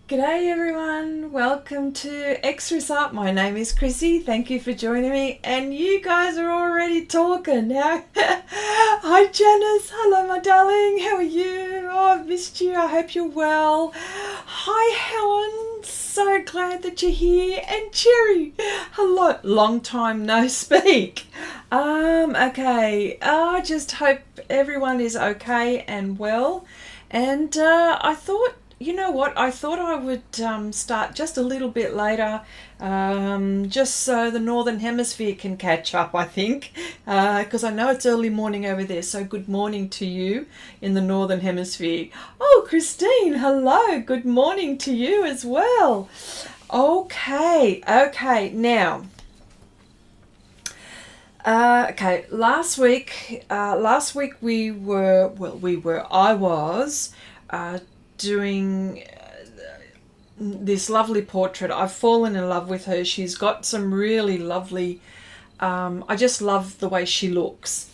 G'day everyone, welcome to Xrissart. My name is Chrissy, thank you for joining me, and you guys are already talking now. Hi Janice, hello my darling, how are you? Oh, I've missed you, I hope you're well. Hi Helen, so glad that you're here, and Cherry, hello, long time no speak. Okay, I just hope everyone is okay and well, and I thought, you know what, I thought I would start just a little bit later, just so the Northern Hemisphere can catch up, I think, because I know it's early morning over there, so good morning to you in the Northern Hemisphere. Oh, Christine, hello, good morning to you as well. Okay, now, last week I was doing this lovely portrait. I've fallen in love with her. She's got some really lovely, I just love the way she looks.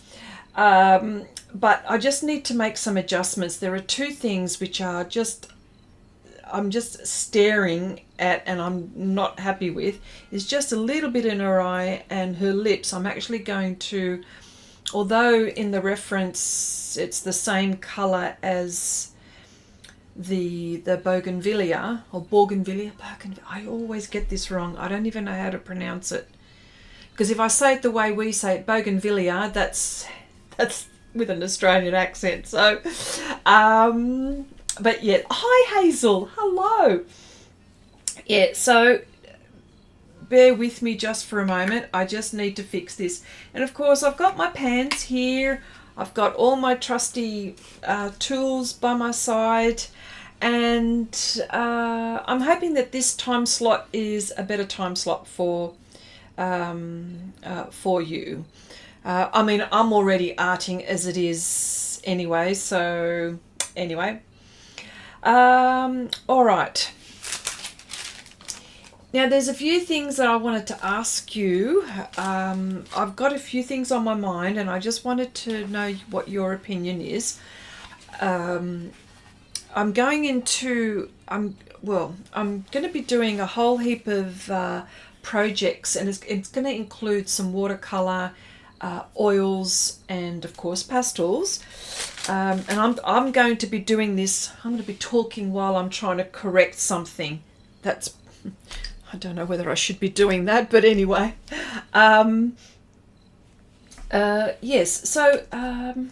But I just need to make some adjustments. There are two things which are I'm just staring at and I'm not happy with. It's just a little bit in her eye and her lips. I'm actually going to, although in the reference it's the same color as the Bougainvillea, or Bougainvillea, I always get this wrong. I don't even know how to pronounce it, because if I say it the way we say it, Bougainvillea, that's with an Australian accent. So but yeah, hi Hazel, hello. Yeah, so bear with me just for a moment. I just need to fix this. And of course I've got my pans here. I've got all my trusty tools by my side, and I'm hoping that this time slot is a better time slot for you. I mean, I'm already arting as it is anyway, so anyway. All right. Now, there's a few things that I wanted to ask you. I've got a few things on my mind, and I just wanted to know what your opinion is. I'm going to be doing a whole heap of projects, and it's going to include some watercolor, oils, and of course pastels. And I'm going to be doing this. I'm going to be talking while I'm trying to correct something. I don't know whether I should be doing that, but anyway. Yes, so, and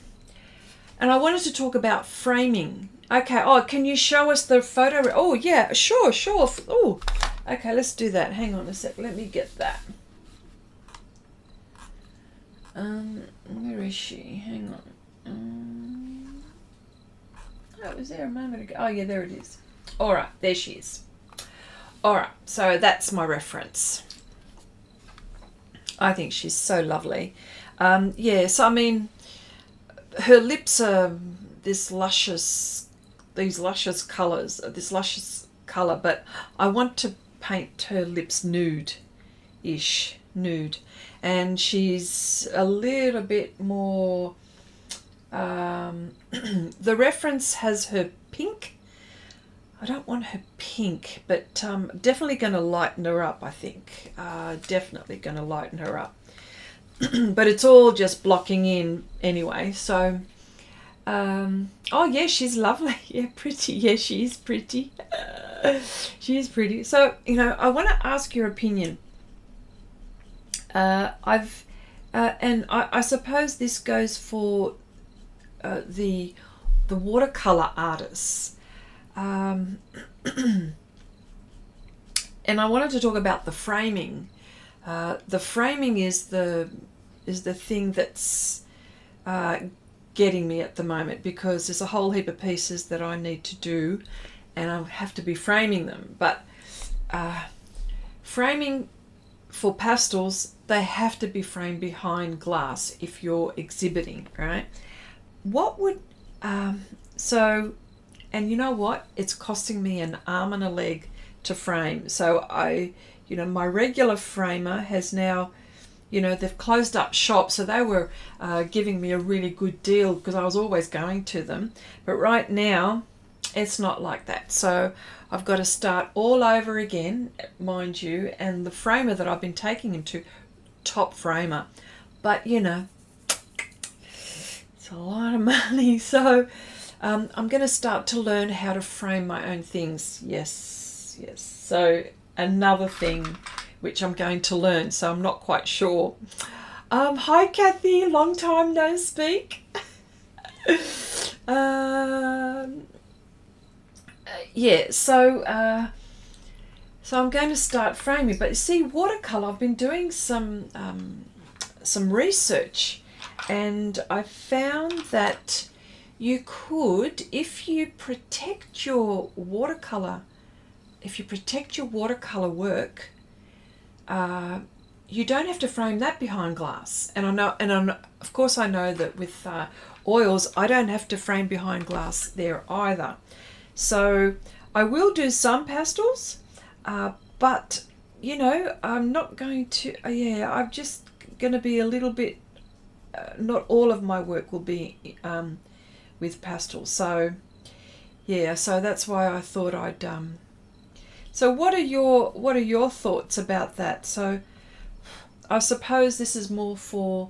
I wanted to talk about framing. Okay, oh, can you show us the photo? Oh, yeah, sure. Oh, okay, let's do that. Hang on a sec, let me get that. Where is she? Hang on. Oh, it was there a moment ago. Oh, yeah, there it is. All right, there she is. All right, so that's my reference. I think she's so lovely. So I mean, her lips are these luscious colors, this luscious color, but I want to paint her lips nude, and she's a little bit more. The reference has her pink. I don't want her pink, but definitely going to lighten her up, I think. Definitely going to lighten her up. But it's all just blocking in anyway. So, oh yeah, she's lovely. Yeah, pretty. Yeah, she is pretty. She is pretty. So, I want to ask your opinion. I suppose this goes for the watercolor artists. And I wanted to talk about the framing. The framing is the thing that's getting me at the moment, because there's a whole heap of pieces that I need to do, and I have to be framing them. But framing for pastels, they have to be framed behind glass if you're exhibiting, right? What would and you know what? It's costing me an arm and a leg to frame. So my regular framer has now, they've closed up shop. So they were giving me a really good deal because I was always going to them. But right now, it's not like that. So I've got to start all over again, mind you, and the framer that I've been taking him to, top framer. But, you know, it's a lot of money. So I'm going to start to learn how to frame my own things. Yes, yes. So another thing which I'm going to learn, so I'm not quite sure. Hi, Kathy. Long time no speak. Yeah, so I'm going to start framing. But you see, watercolor, I've been doing some research, and I found that you could, if you protect your watercolor work, you don't have to frame that behind glass. And of course I know that with oils, I don't have to frame behind glass there either. So I will do some pastels, but, you know, I'm not going to, I'm just going to be a little bit, not all of my work will be with pastels. So, yeah, so that's why I thought I'd, so what are your thoughts about that? So I suppose this is more for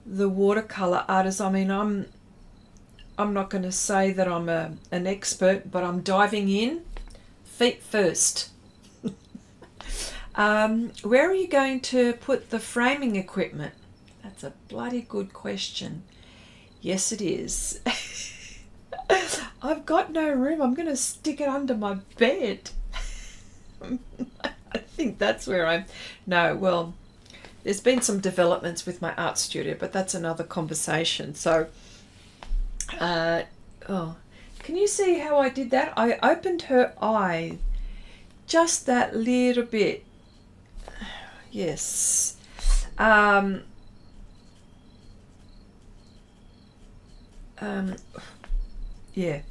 the watercolor artists. I mean, I'm not going to say that I'm an expert, but I'm diving in feet first. Where are you going to put the framing equipment? That's a bloody good question. Yes, it is. I've got no room. I'm going to stick it under my bed. I think that's where no, well, there's been some developments with my art studio, but that's another conversation. So, can you see how I did that? I opened her eye just that little bit. Yes. Yeah.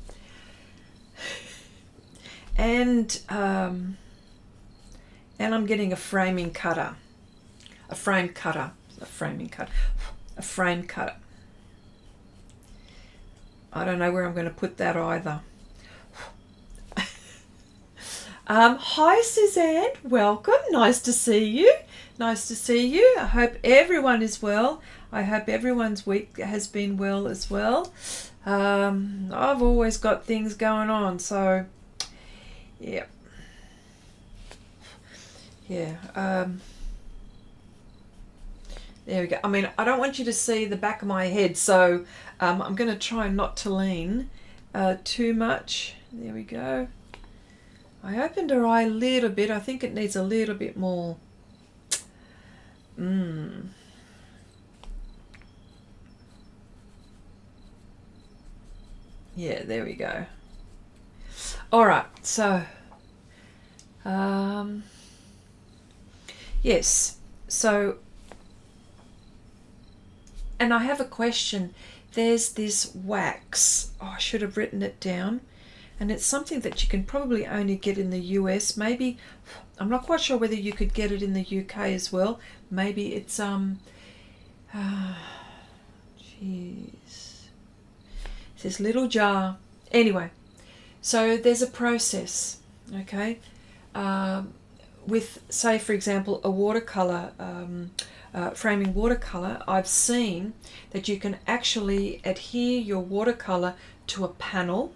And I'm getting a frame cutter. I don't know where I'm going to put that either. Hi Suzanne, welcome. Nice to see you. Nice to see you. I hope everyone is well. I hope everyone's week has been well as well. I've always got things going on, so yeah. Yeah. There we go. I mean, I don't want you to see the back of my head, so I'm going to try not to lean too much. There we go. I opened her eye a little bit. I think it needs a little bit more. Yeah, there we go. All right, so yes, so, and I have a question. There's this wax. Oh, I should have written it down. And it's something that you can probably only get in the US. Maybe, I'm not quite sure whether you could get it in the UK as well. Maybe it's, jeez. It's this little jar. Anyway, so there's a process, okay? With, say, for example, a watercolor, framing watercolor, I've seen that you can actually adhere your watercolor to a panel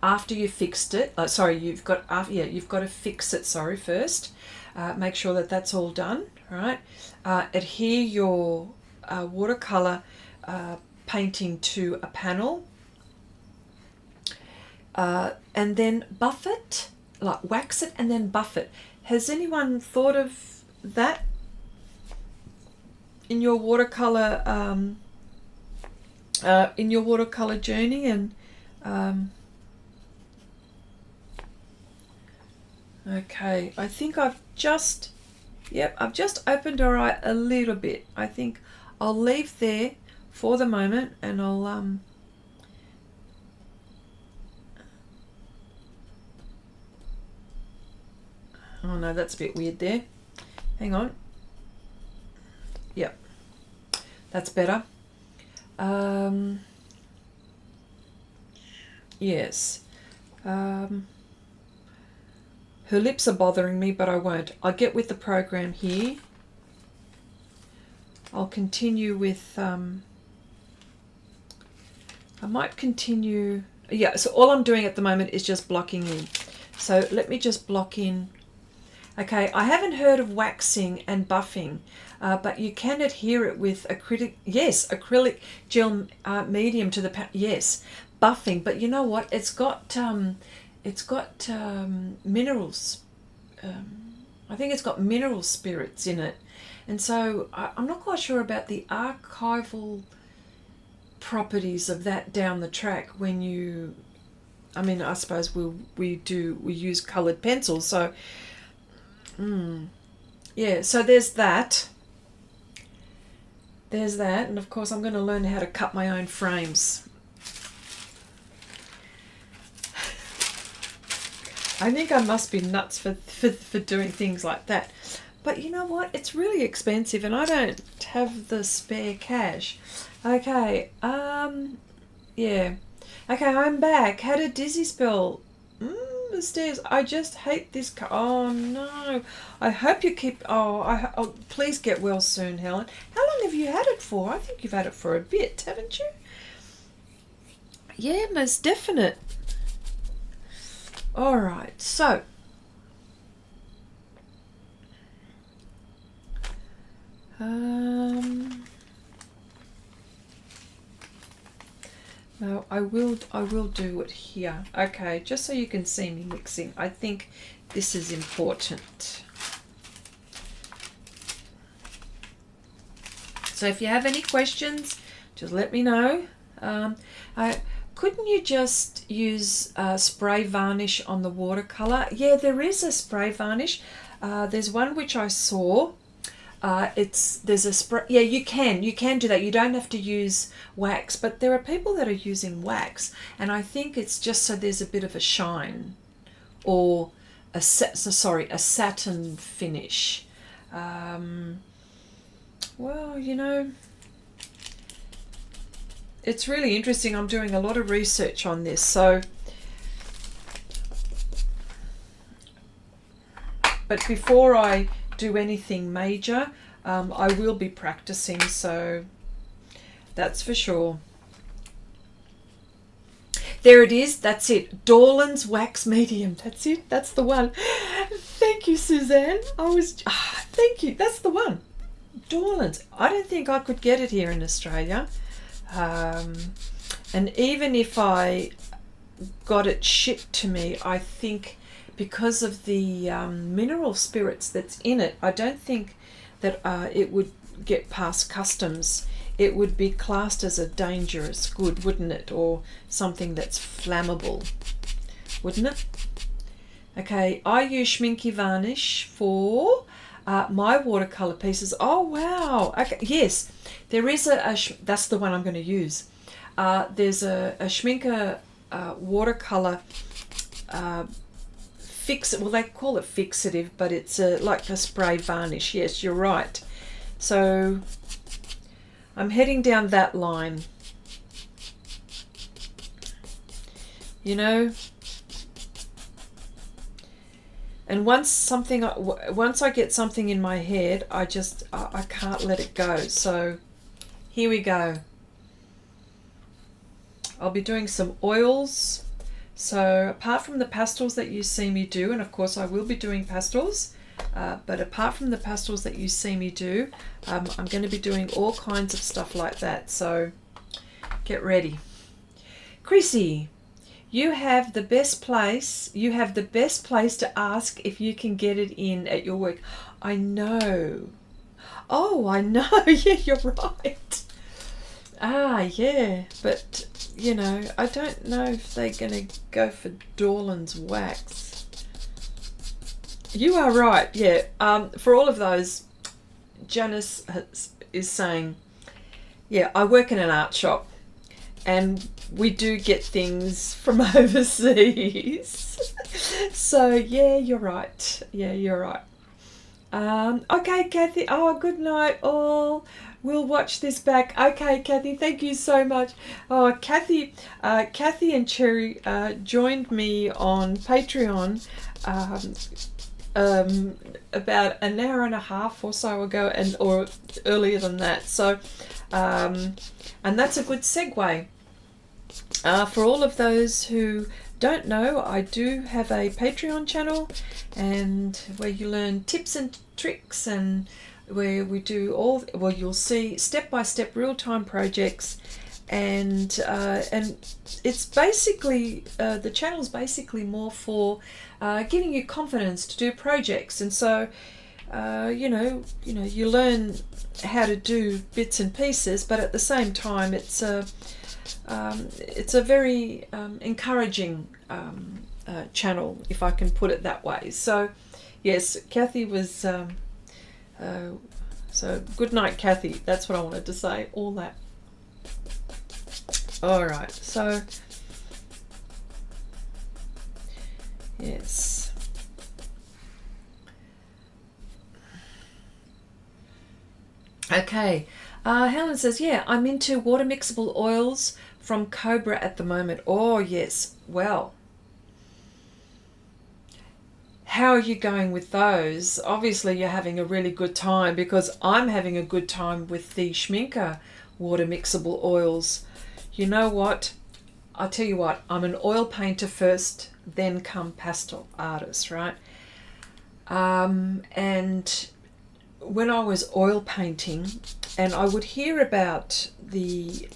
after you fixed it. You've got to fix it, first. Make sure that that's all done, right? Adhere your watercolor painting to a panel, and then buff it, like wax it and then buff it. Has anyone thought of that in your watercolor journey? And okay, I think I've just opened her eye a little bit. I think I'll leave there for the moment, and I'll oh no, that's a bit weird there. Hang on. Yep, that's better. Yes. Her lips are bothering me, but I won't. I'll get with the program here. I'll continue with, I might continue, yeah, so all I'm doing at the moment is just blocking in. So let me just block in. Okay, I haven't heard of waxing and buffing, but you can adhere it with acrylic gel medium to the, yes, buffing, but you know what, it's got minerals. I think it's got mineral spirits in it, and so I'm not quite sure about the archival properties of that down the track when you, I mean, I suppose we use coloured pencils, so yeah, so there's that, and of course I'm going to learn how to cut my own frames. I think I must be nuts for doing things like that. But you know what? It's really expensive and I don't have the spare cash. Okay, yeah. Okay, I'm back. Had a dizzy spell. The stairs. I just hate this oh no. I hope you keep, oh, please get well soon, Helen. How long have you had it for? I think you've had it for a bit, haven't you? Yeah, most definite. All right, so no, I will do it here. Okay, just so you can see me mixing. I think this is important. So if you have any questions, just let me know. Couldn't you just use spray varnish on the watercolor? Yeah, there is a spray varnish. There's one which I saw. There's a spray. Yeah, you can do that. You don't have to use wax, but there are people that are using wax, and I think it's just so there's a bit of a shine, or a satin finish. Well, you know, it's really interesting. I'm doing a lot of research on this, so but before I do anything major, I will be practicing, so that's for sure. There it is, that's it, Dorland's wax medium. That's it, that's the one. Thank you, Suzanne. Thank you, that's the one. Dorland's. I don't think I could get it here in Australia. And even if I got it shipped to me, I think because of the mineral spirits that's in it, I don't think that it would get past customs. It would be classed as a dangerous good, wouldn't it? Or something that's flammable, wouldn't it? Okay, I use Schminky varnish for my watercolor pieces. Oh wow, okay, yes, there is that's the one I'm going to use. There's a Schminker watercolor well, they call it fixative, but it's like a spray varnish. Yes, you're right. So I'm heading down that line, you know. And once I get something in my head, I can't let it go. So here we go. I'll be doing some oils. So apart from the pastels that you see me do, and of course I will be doing pastels, but apart from the pastels that you see me do, I'm going to be doing all kinds of stuff like that. So get ready. Chrissy, you have the best place. You have the best place to ask if you can get it in at your work. I know. Oh, I know. Yeah, you're right. Yeah, but you know, I don't know if they're going to go for Dorland's wax. You are right. Yeah. For all of those, Janice is saying, yeah, I work in an art shop, and we do get things from overseas. So yeah, you're right. Yeah, you're right. Okay, Kathy. Oh, good night all. We'll watch this back. Okay, Kathy, thank you so much. Oh, Kathy and Cherry joined me on Patreon about an hour and a half or so ago, or earlier than that. So, and that's a good segue. For all of those who don't know, I do have a Patreon channel, and where you learn tips and tricks, and where we do you'll see step-by-step real-time projects, and it's basically the channel's basically more for giving you confidence to do projects. And so you learn how to do bits and pieces, but at the same time it's a very encouraging channel, if I can put it that way. So yes, Kathy was so good night, Kathy. That's what I wanted to say, all that. All right, so yes. Okay, Helen says, yeah, I'm into water mixable oils from Cobra at the moment. Oh yes, well, how are you going with those? Obviously you're having a really good time, because I'm having a good time with the Schminker water mixable oils. You know what? I'll tell you what, I'm an oil painter first, then come pastel artist, right? And when I was oil painting, and I would hear about the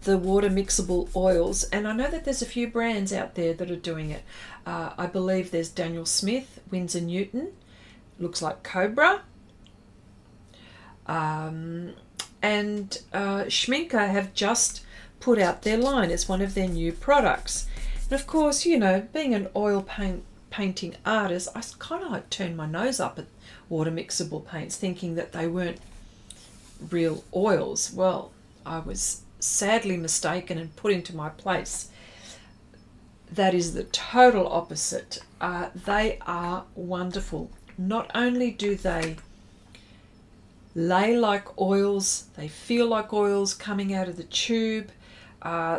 water mixable oils, and I know that there's a few brands out there that are doing it. I believe there's Daniel Smith, Winsor Newton, looks like Cobra, and Schminker have just put out their line as one of their new products. And of course, you know, being an oil painting artist, I kind of like turned my nose up at water mixable paints, thinking that they weren't real oils. Well, I was sadly mistaken and put into my place. That is the total opposite. They are wonderful. Not only do they lay like oils, they feel like oils coming out of the tube,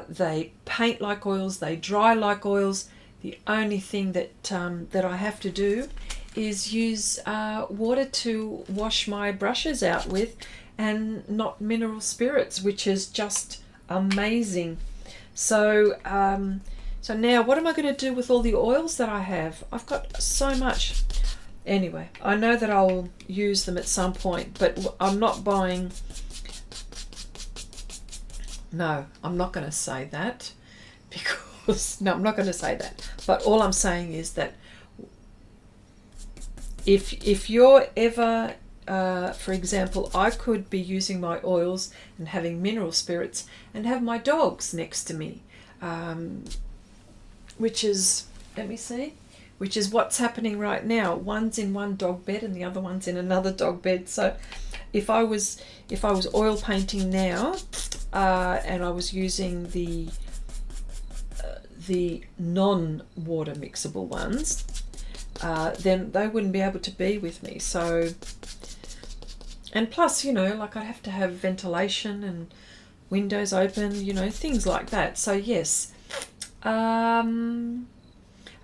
they paint like oils, they dry like oils. The only thing that I have to do is use water to wash my brushes out with, and not mineral spirits, which is just amazing. So so now what am I going to do with all the oils that I have? I've got so much. Anyway, I know that I'll use them at some point, but I'm not buying. No, I'm not going to say that, because no, I'm not going to say that. But all I'm saying is that if you're ever for example, I could be using my oils and having mineral spirits and have my dogs next to me, which is, let me see, which is what's happening right now. One's in one dog bed and the other one's in another dog bed. So if I was oil painting now, and I was using the non-water mixable ones, then they wouldn't be able to be with me. So, and plus, you know, like I'd have to have ventilation and windows open, you know, things like that. So yes.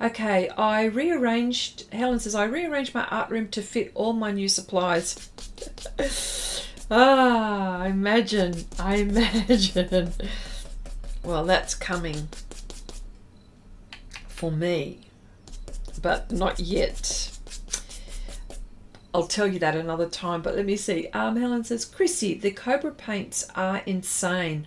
Okay, Helen says, I rearranged my art room to fit all my new supplies. Imagine. Well, that's coming for me, but not yet. I'll tell you that another time, but let me see. Helen says, Chrissy, the Cobra paints are insane.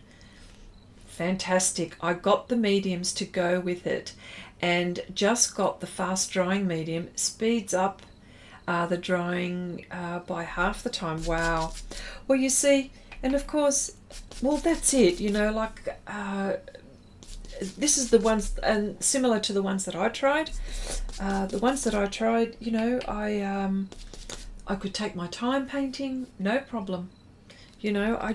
Fantastic. I got the mediums to go with it, and just got the fast drying medium. Speeds up the drying by half the time. Wow. Well, you see, and of course, well, that's it, you know, like this is the ones, and similar to the ones that I tried. The ones that I tried, you know, I could take my time painting, no problem. You know, I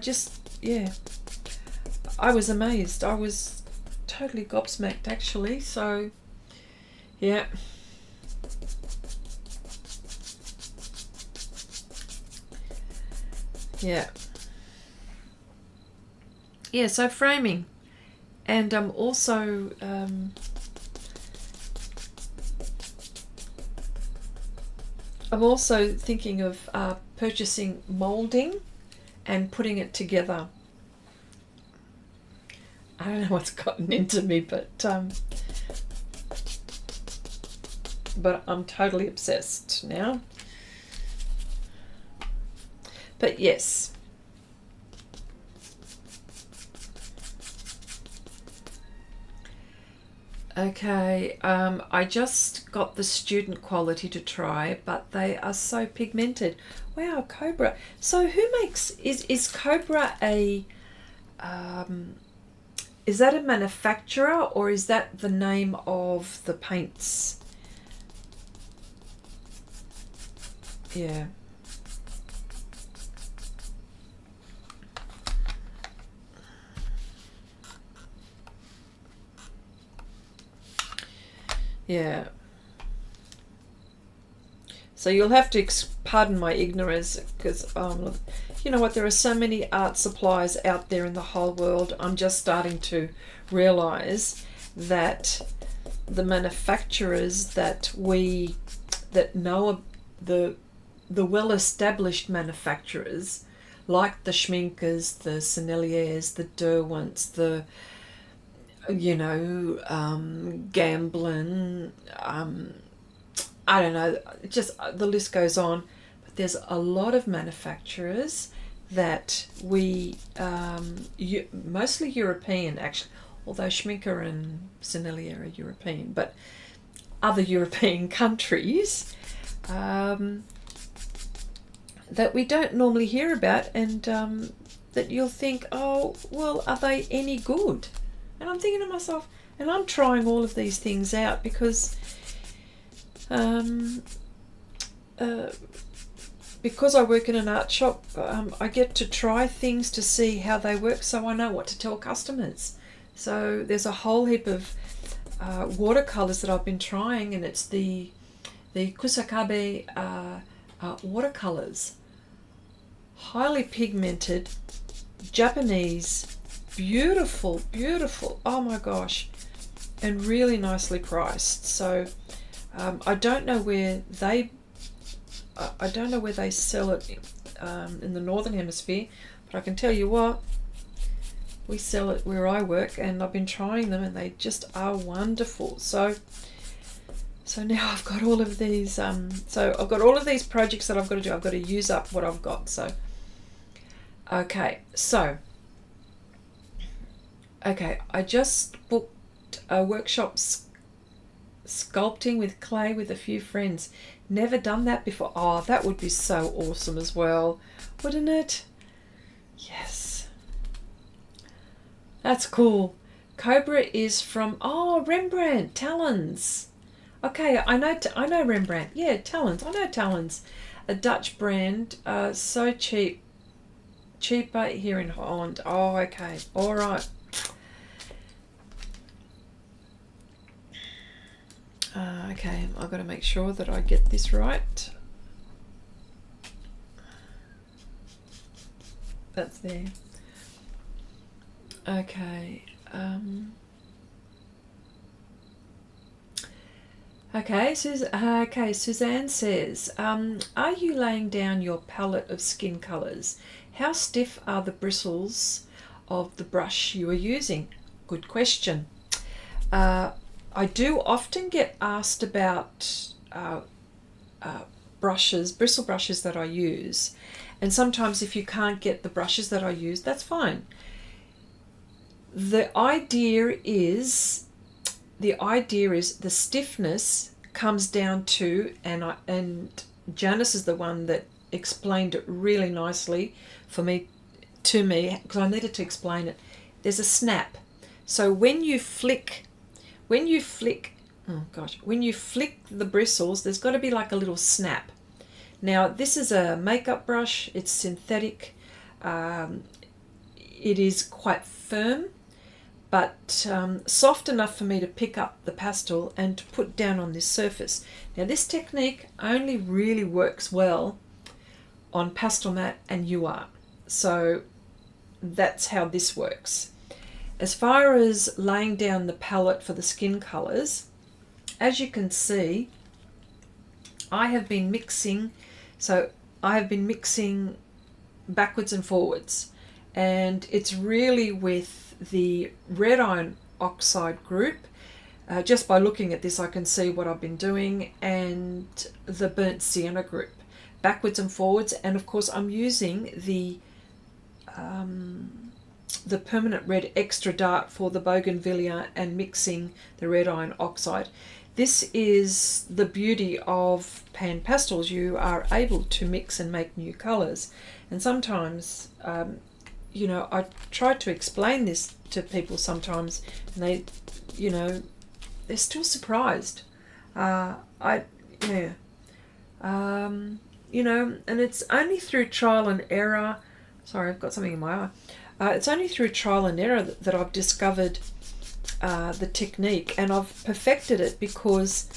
was amazed. I was totally gobsmacked, actually. So, yeah. Yeah. Yeah, so framing. And I'm also thinking of purchasing moulding and putting it together. I don't know what's gotten into me, but I'm totally obsessed now. But yes. Okay, I just got the student quality to try, but they are so pigmented. Wow, Cobra. So who makes, is Cobra a, is that a manufacturer, or is that the name of the paints? Yeah. Yeah. So you'll have to pardon my ignorance, because you know what, there are so many art supplies out there in the whole world. I'm just starting to realize that the manufacturers that know the well-established manufacturers, like the Schminkers, the Senneliers, the Derwents, the Gamblin, I don't know, just the list goes on. But there's a lot of manufacturers that mostly European, actually, although Schminker and Sennelier are European, but other European countries that we don't normally hear about, and that you'll think, oh, well, are they any good? And I'm thinking to myself, and I'm trying all of these things out because I work in an art shop, I get to try things to see how they work, so I know what to tell customers. So there's a whole heap of watercolors that I've been trying, and it's the Kusakabe watercolors, highly pigmented, Japanese, beautiful, oh my gosh, and really nicely priced. So I don't know where they sell it in the Northern Hemisphere, but I can tell you what, we sell it where I work, and I've been trying them, and they just are wonderful. So now I've got all of these projects that I've got to do. I've got to use up what I've got. So I just booked a workshop sculpting with clay with a few friends. Never done that before. Oh, that would be so awesome as well, wouldn't it? Yes, that's cool. Cobra is from Rembrandt Talons. Okay, I know Rembrandt. Yeah, Talons. I know Talons, a Dutch brand. So cheaper here in Holland. Oh, okay, all right. Okay, I've got to make sure that I get this right. That's there. Okay. Okay, Suzanne says, are you laying down your palette of skin colours? How stiff are the bristles of the brush you are using? Good question. I do often get asked about bristle brushes that I use, and sometimes if you can't get the brushes that I use, that's fine. The idea is the stiffness comes down to, and Janice is the one that explained it really nicely to me, because I needed to explain it. There's a snap. So when you flick the bristles, there's got to be like a little snap. Now, this is a makeup brush. It's synthetic. It is quite firm, but soft enough for me to pick up the pastel and to put down on this surface. Now, this technique only really works well on Pastelmat and UArt. So that's how this works. As far as laying down the palette for the skin colours, as you can see, I have been mixing, so I have been mixing backwards and forwards, and it's really with the red iron oxide group. Just by looking at this I can see what I've been doing, and the burnt sienna group, backwards and forwards. And of course I'm using the permanent red extra dark for the Bougainvillea and mixing the red iron oxide. This is the beauty of PanPastels. You are able to mix and make new colours. And sometimes, you know, I try to explain this to people sometimes, and they, you know, they're still surprised. You know, and it's only through trial and error. Sorry, I've got something in my eye. It's only through trial and error that I've discovered the technique, and I've perfected it because,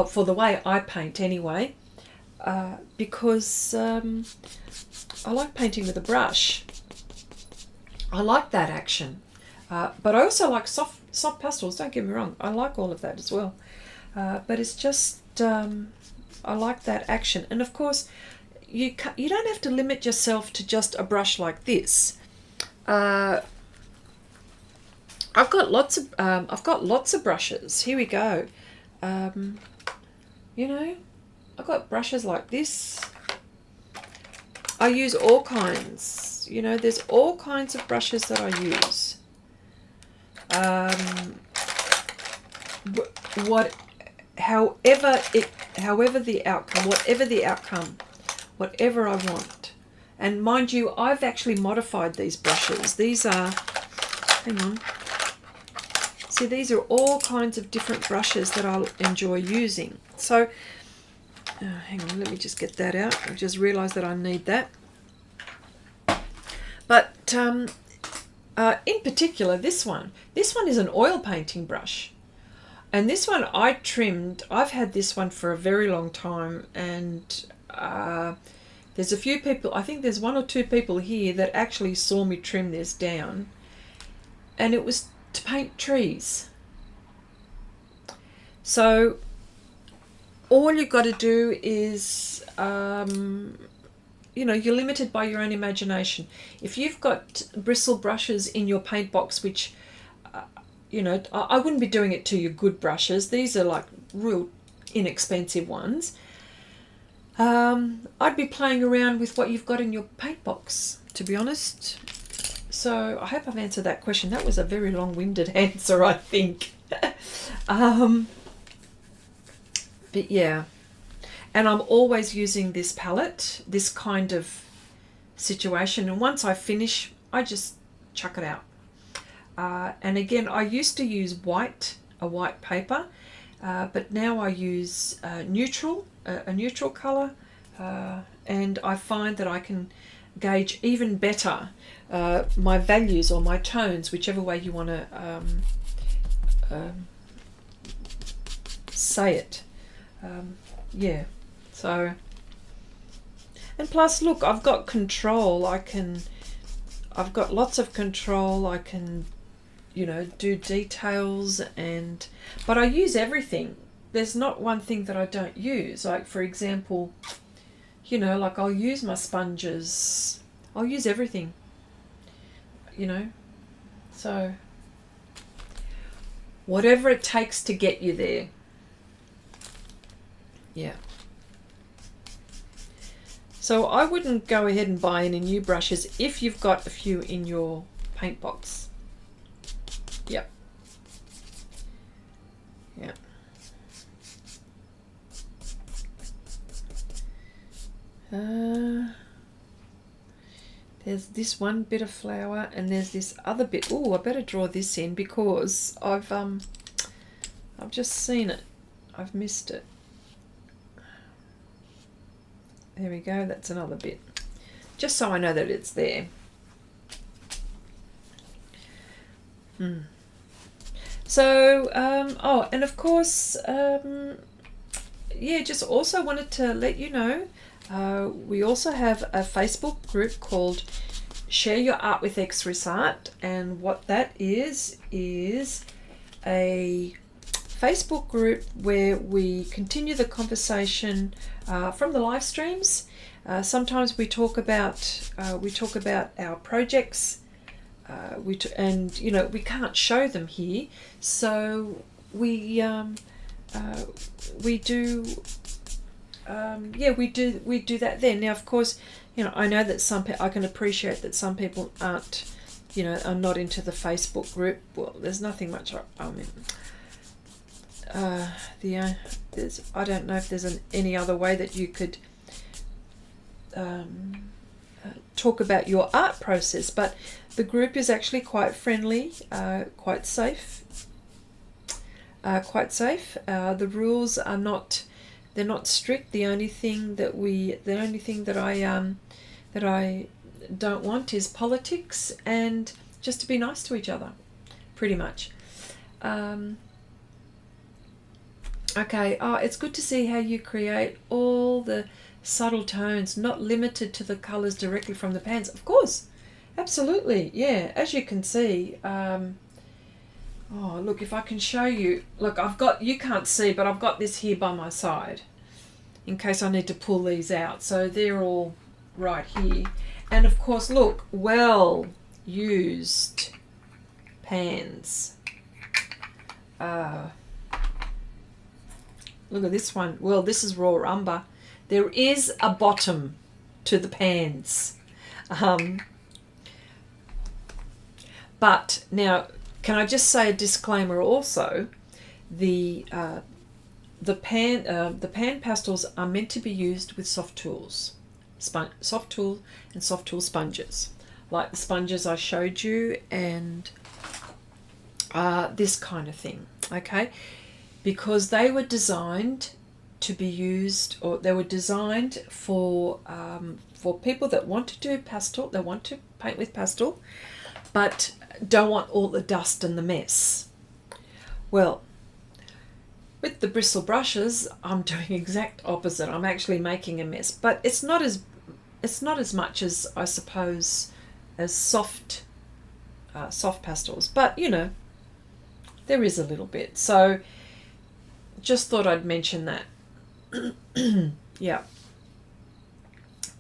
for the way I paint anyway, because I like painting with a brush. I like that action, but I also like soft pastels, don't get me wrong, I like all of that as well, but it's just I like that action. And of course you don't have to limit yourself to just a brush like this. I've got lots of brushes. Here we go. You know, I've got brushes like this. I use all kinds. You know, there's all kinds of brushes that I use. However the outcome, whatever I want. And mind you, I've actually modified these brushes. These are, hang on. See, these are all kinds of different brushes that I'll enjoy using. So, hang on, let me just get that out. I just realised that I need that. But in particular, this one is an oil painting brush. And this one I trimmed. I've had this one for a very long time, and there's a few people, I think there's 1 or 2 people here that actually saw me trim this down, and it was to paint trees. So all you've got to do is, you know, you're limited by your own imagination. If you've got bristle brushes in your paint box, which, you know, I wouldn't be doing it to your good brushes. These are like real inexpensive ones. I'd be playing around with what you've got in your paint box, to be honest. So I hope I've answered that question. That was a very long-winded answer, I think. But yeah, and I'm always using this palette, this kind of situation, and once I finish, I just chuck it out. And again, I used to use a white paper, but now I use a neutral color, and I find that I can gauge even better my values or my tones, whichever way you want to say it. Yeah, so, and plus look, I've got control. I've got lots of control. I can, you know, do details, but I use everything. There's not one thing that I don't use. Like, for example, you know, like I'll use my sponges. I'll use everything, you know. So whatever it takes to get you there. Yeah. So I wouldn't go ahead and buy any new brushes if you've got a few in your paint box. Yep. Yeah. There's this one bit of flower, and there's this other bit. Oh, I better draw this in because I've just seen it. I've missed it. There we go. That's another bit. Just so I know that it's there. So, oh, and of course, yeah, just also wanted to let you know, we also have a Facebook group called Share Your Art with Xrissart, and what that is a Facebook group where we continue the conversation from the live streams. Sometimes we talk about our projects, and you know, we can't show them here, so we do that there. Now, of course, you know, I know that I can appreciate that some people aren't, you know, are not into the Facebook group. Well, there's nothing much. I mean, I don't know if there's any other way that you could talk about your art process, but the group is actually quite friendly, quite safe. The rules are not. They're not strict. The only thing that I don't want is politics, and just to be nice to each other, pretty much. Okay. Oh, it's good to see how you create all the subtle tones, not limited to the colors directly from the pans. Of course, absolutely. Yeah, as you can see. Oh, look, if I can show you. Look, you can't see, but I've got this here by my side in case I need to pull these out. So they're all right here. And of course, look, well used pans. Look at this one. Well, this is raw umber. There is a bottom to the pans. But now, can I just say a disclaimer also? The PanPastels are meant to be used with soft tools, soft tool sponges, like the sponges I showed you, and this kind of thing. Okay, because they were designed to be used, or they were designed for people that want to do pastel, they want to paint with pastel, but don't want all the dust and the mess. Well, with the bristle brushes, I'm doing exact opposite. I'm actually making a mess, but it's not as much as, I suppose, as soft pastels. But you know, there is a little bit. So just thought I'd mention that. Yeah.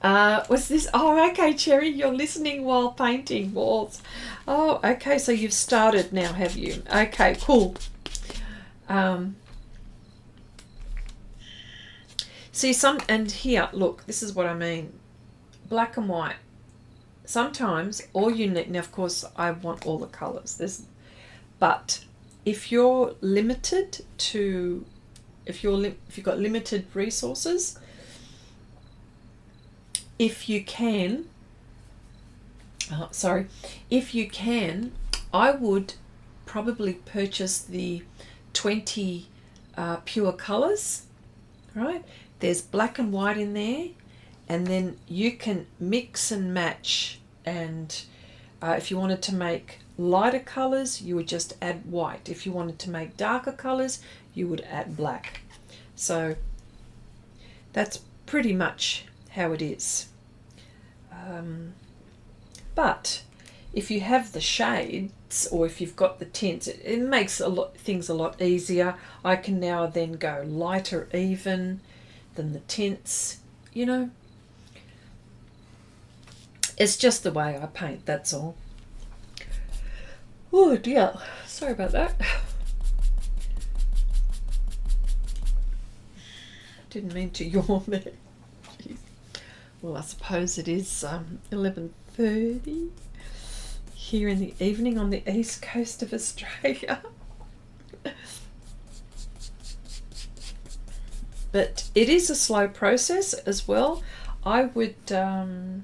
What's this? Oh, okay, Cherry, you're listening while painting walls. Oh, okay, so you've started now, have you? Okay, cool. See, and here, look, this is what I mean. Black and white. Sometimes all you need, now of course I want all the colours. But if you're limited to, if you've got limited resources, if you can, I would probably purchase the 20 pure colours, right? There's black and white in there, and then you can mix and match, and if you wanted to make lighter colours, you would just add white. If you wanted to make darker colours, you would add black. So that's pretty much how it is. But if you have the shades, or if you've got the tints, it makes things a lot easier. I can now then go lighter even than the tints, you know. It's just the way I paint, that's all. Oh dear, sorry about that. Didn't mean to yawn there. Jeez. Well, I suppose it is 11:30 here in the evening on the east coast of Australia. But it is a slow process as well. I would, for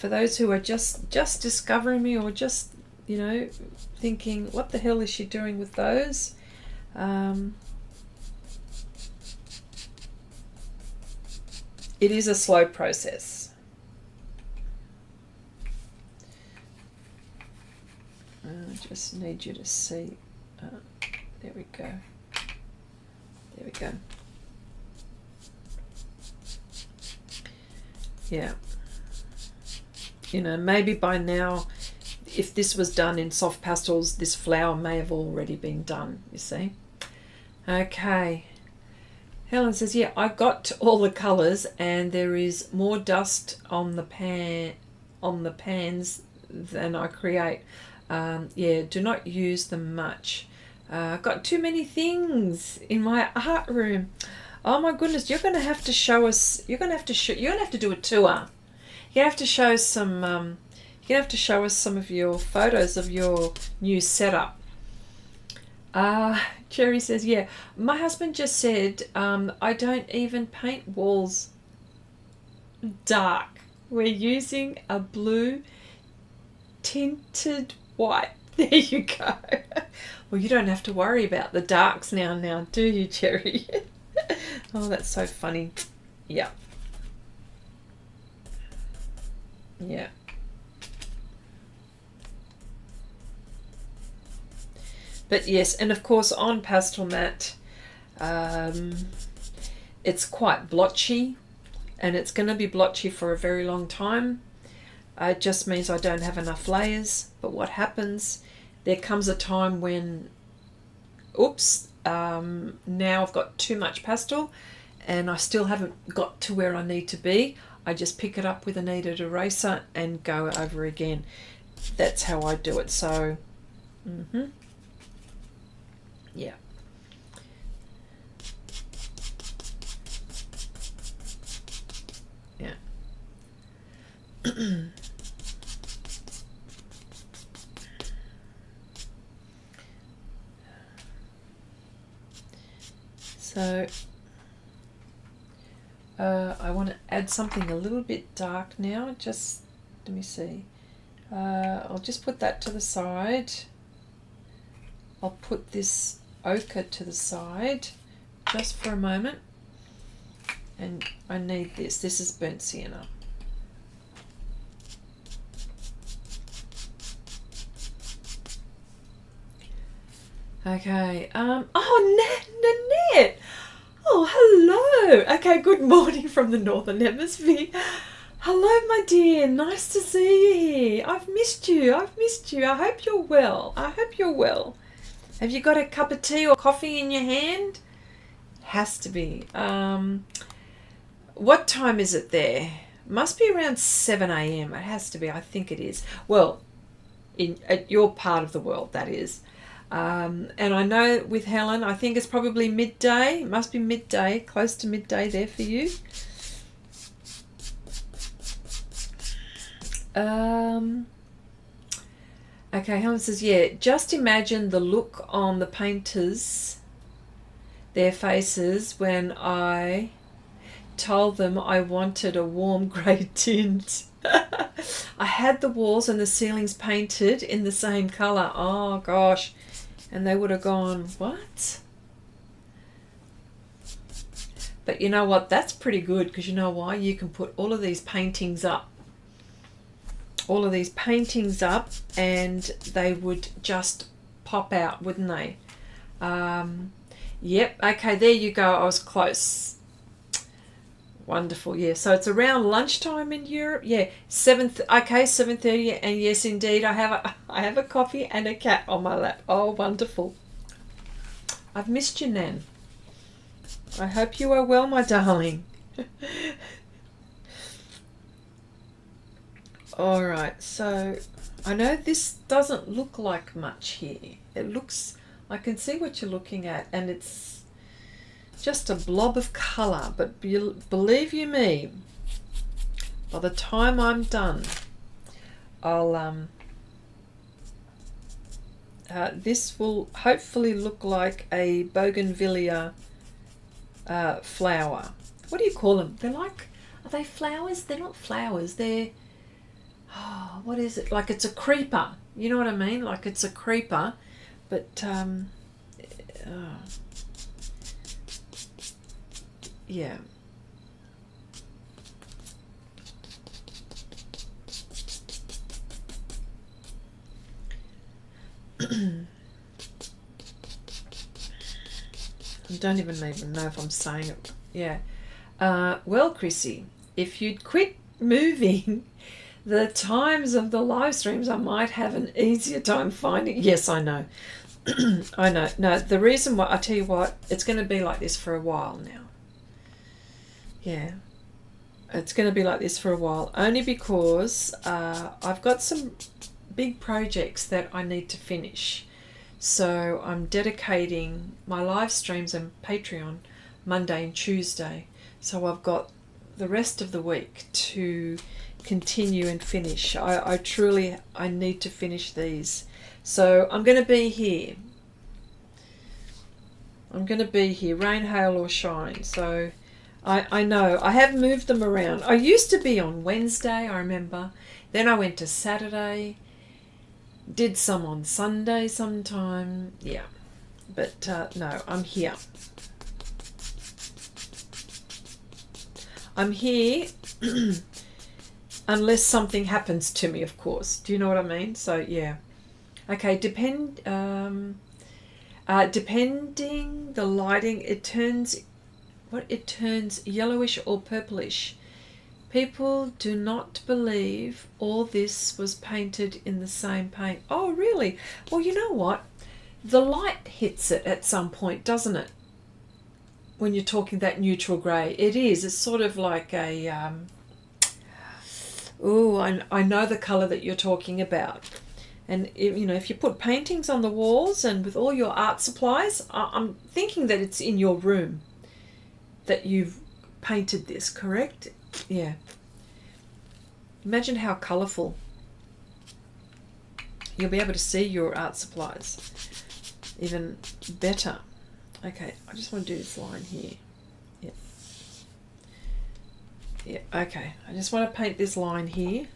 those who are just discovering me, or just, you know, thinking, what the hell is she doing with those? It is a slow process. I just need you to see. There we go. There we go. Yeah. you know, maybe by now, if this was done in soft pastels, this flower may have already been done, you see. Okay. Helen says, yeah, I got all the colours and there is more dust on the pans than I create. Yeah, do not use them much. I've got too many things in my art room. Oh my goodness, you're going to have to show us. You're going to have to do a tour. You have to show some. You have to show us some of your photos of your new setup. Cherry says, yeah, my husband just said, I don't even paint walls dark. We're using a blue tinted white. There you go. Well, you don't have to worry about the darks now, do you, Cherry? Oh, that's so funny. Yeah. Yeah. But yes, and of course on Pastelmat, it's quite blotchy, and it's going to be blotchy for a very long time. It just means I don't have enough layers. But what happens, there comes a time when, oops, now I've got too much pastel and I still haven't got to where I need to be. I just pick it up with a kneaded eraser and go over again. That's how I do it. So, yeah. Yeah. So I want to add something a little bit dark now. Just let me see. I'll just put that to the side. I'll put this ochre to the side just for a moment. And I need this. This is burnt sienna. Okay. Oh, Nanette. Oh, hello. Okay, good morning from the Northern Hemisphere. Hello, my dear. Nice to see you here. I've missed you. I hope you're well. Have you got a cup of tea or coffee in your hand? Has to be. What time is it there? Must be around 7 a.m. It has to be. I think it is. Well, at your part of the world, that is. And I know with Helen, I think it's probably midday. It must be midday, close to midday there for you. Okay, Helen says, yeah, just imagine the look on the painters, their faces, when I told them I wanted a warm grey tint. I had the walls and the ceilings painted in the same colour. Oh, gosh. And they would have gone, what? But you know what? That's pretty good, because you know why? You can put all of these paintings up. And they would just pop out, wouldn't they? Yep. Okay, there you go. I was close. Wonderful. Yeah. So it's around lunchtime in Europe. Yeah. 7:30. And yes, indeed, I have a coffee and a cat on my lap. Oh, wonderful. I've missed you, Nan. I hope you are well, my darling. All right. So I know this doesn't look like much here. It looks. I can see what you're looking at, and it's just a blob of colour, but believe you me, by the time I'm done, I'll this will hopefully look like a Bougainvillea flower. What do you call them? Are they flowers? They're not flowers. They're, oh, what is it? Like it's a creeper. You know what I mean? Like it's a creeper, but yeah. I don't even know if I'm saying it. Yeah. Well, Chrissy, if you'd quit moving The times of the live streams, I might have an easier time finding. Yes, I know. I know. No, the reason why, I tell you what, it's going to be like this for a while now. Yeah. It's going to be like this for a while, only because I've got some big projects that I need to finish. So I'm dedicating my live streams and Patreon Monday and Tuesday. So I've got the rest of the week to continue and finish. I need to finish these. So I'm going to be here. I'm going to be here, rain, hail or shine. So I know. I have moved them around. I used to be on Wednesday, I remember. Then I went to Saturday. Did some on Sunday sometime. Yeah. But no, I'm here. I'm here unless something happens to me, of course. Do you know what I mean? So, yeah. Okay, depending the lighting, it turns yellowish or purplish. People do not believe all this was painted in the same paint. Oh, really? Well, you know what? The light hits it at some point, doesn't it? When you're talking that neutral grey. It is. It's sort of like a... I know the colour that you're talking about. And, if you put paintings on the walls and with all your art supplies, I'm thinking that it's in your room that you've painted this, correct? Yeah. Imagine how colourful. You'll be able to see your art supplies even better. Okay, I just want to do this line here. Yeah. Yeah, okay. I just want to paint this line here.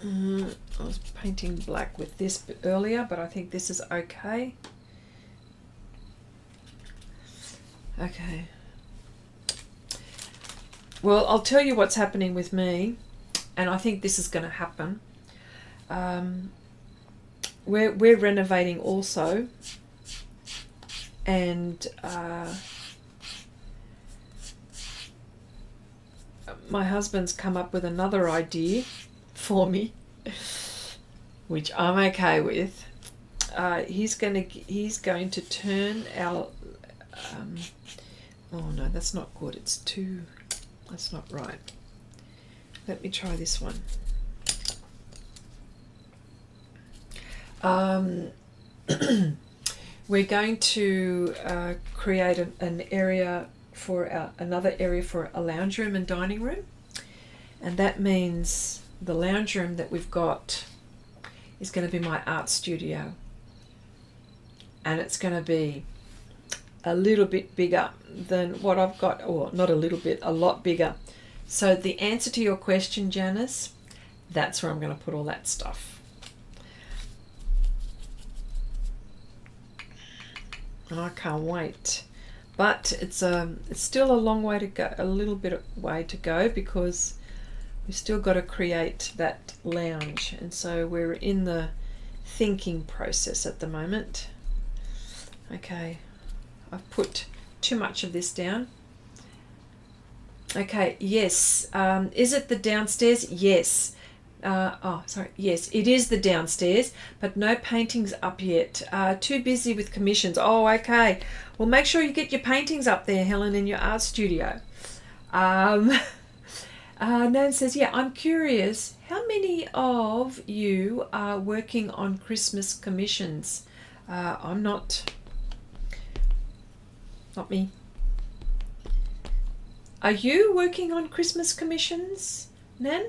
I was painting black with this earlier, but I think this is okay. Okay. Well, I'll tell you what's happening with me, and I think this is going to happen. We're renovating also, and my husband's come up with another idea for me, which I'm okay with. He's going to turn our oh no, that's not good. That's not right. Let me try this one. We're going to create an area for another area for a lounge room and dining room, and that means the lounge room that we've got is going to be my art studio, and it's going to be a little bit bigger than what I've got, or not a little bit, a lot bigger. So the answer to your question, Janice, that's where I'm going to put all that stuff. And I can't wait. But it's still a long way to go, a little bit of way to go, because we've still got to create that lounge. And so we're in the thinking process at the moment. Okay, I've put too much of this down. Okay, yes. Is it the downstairs? Yes. Yes, it is the downstairs, but no paintings up yet. Too busy with commissions. Oh, okay. Well, make sure you get your paintings up there, Helen, in your art studio. Nan says, yeah, I'm curious, how many of you are working on Christmas commissions? I'm not me. Are you working on Christmas commissions, Nan?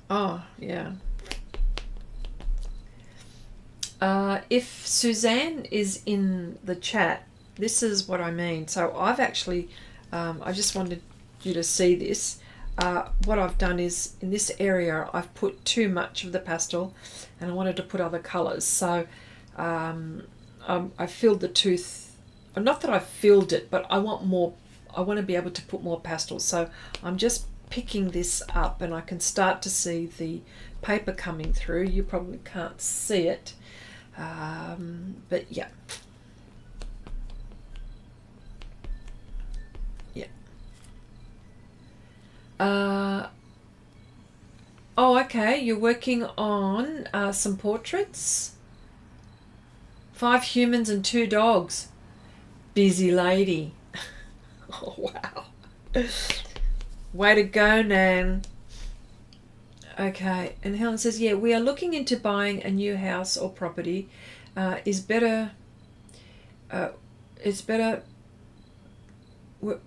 Oh, yeah. If Suzanne is in the chat, this is what I mean. So I've actually, I just wanted you to see this. What I've done is, in this area, I've put too much of the pastel, and I wanted to put other colours. So I filled the tooth, not that I filled it, but I want more. I want to be able to put more pastels. So I'm just picking this up and I can start to see the paper coming through. You probably can't see it, but yeah. Oh, okay, you're working on some portraits. 5 humans and 2 dogs. Busy lady. Oh, wow. Way to go, Nan. Okay, and Helen says, yeah, we are looking into buying a new house or property. It's better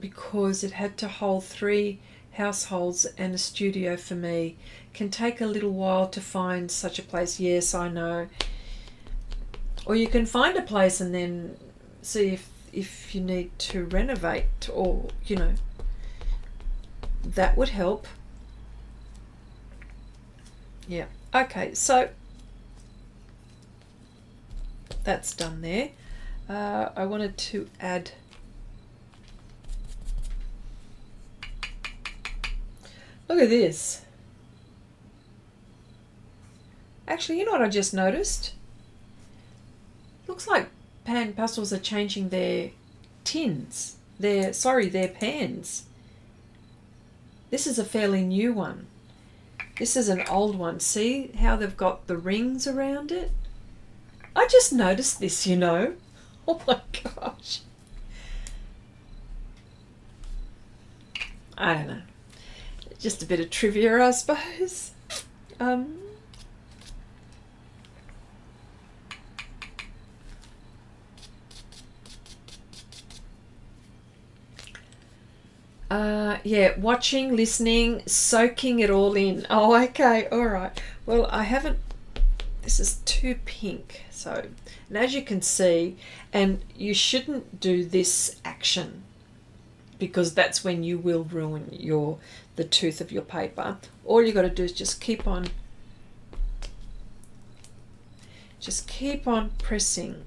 because it had to hold 3 households and a studio for me. Can take a little while to find such a place. Yes, I know. Or you can find a place and then see if you need to renovate, or you know, that would help. Yeah, okay, so that's done there. I wanted to add look at this. Actually, you know what I just noticed? Looks like PanPastels are changing their tins. Their pans. This is a fairly new one. This is an old one. See how they've got the rings around it? I just noticed this, you know. Oh my gosh. I don't know. Just a bit of trivia, I suppose. Yeah, watching, listening, soaking it all in. Oh, okay, all right. Well, I haven't, this is too pink. So, and as you can see, and you shouldn't do this action because that's when you will ruin the tooth of your paper. All you got to do is just keep on pressing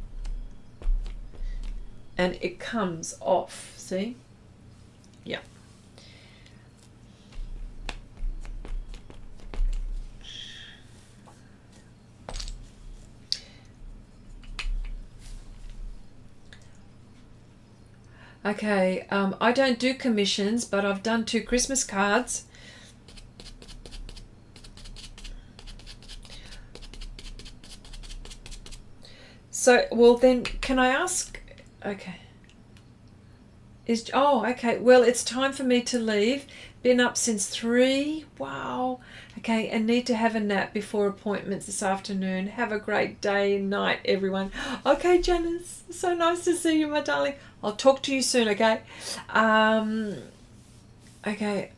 and it comes off, see? Yeah. Okay, I don't do commissions, but I've done 2 Christmas cards. So, well then, can I ask, okay. Okay, well, it's time for me to leave. Been up since 3, wow. Okay, and need to have a nap before appointments this afternoon. Have a great day and night, everyone. Okay, Janice, so nice to see you, my darling. I'll talk to you soon, okay? Okay.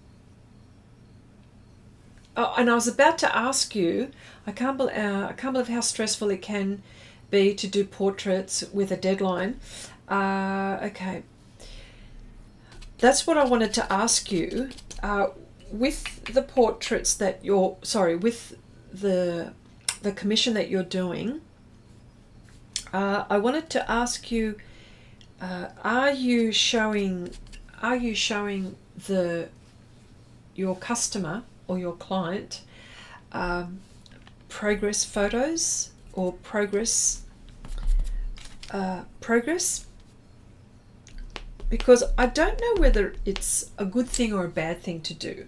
Oh, and I was about to ask you, I can't believe how stressful it can be to do portraits with a deadline. Okay. That's what I wanted to ask you. With the portraits that with the commission that you're doing, I wanted to ask you, are you showing your customer or your client progress photos or progress? Because I don't know whether it's a good thing or a bad thing to do,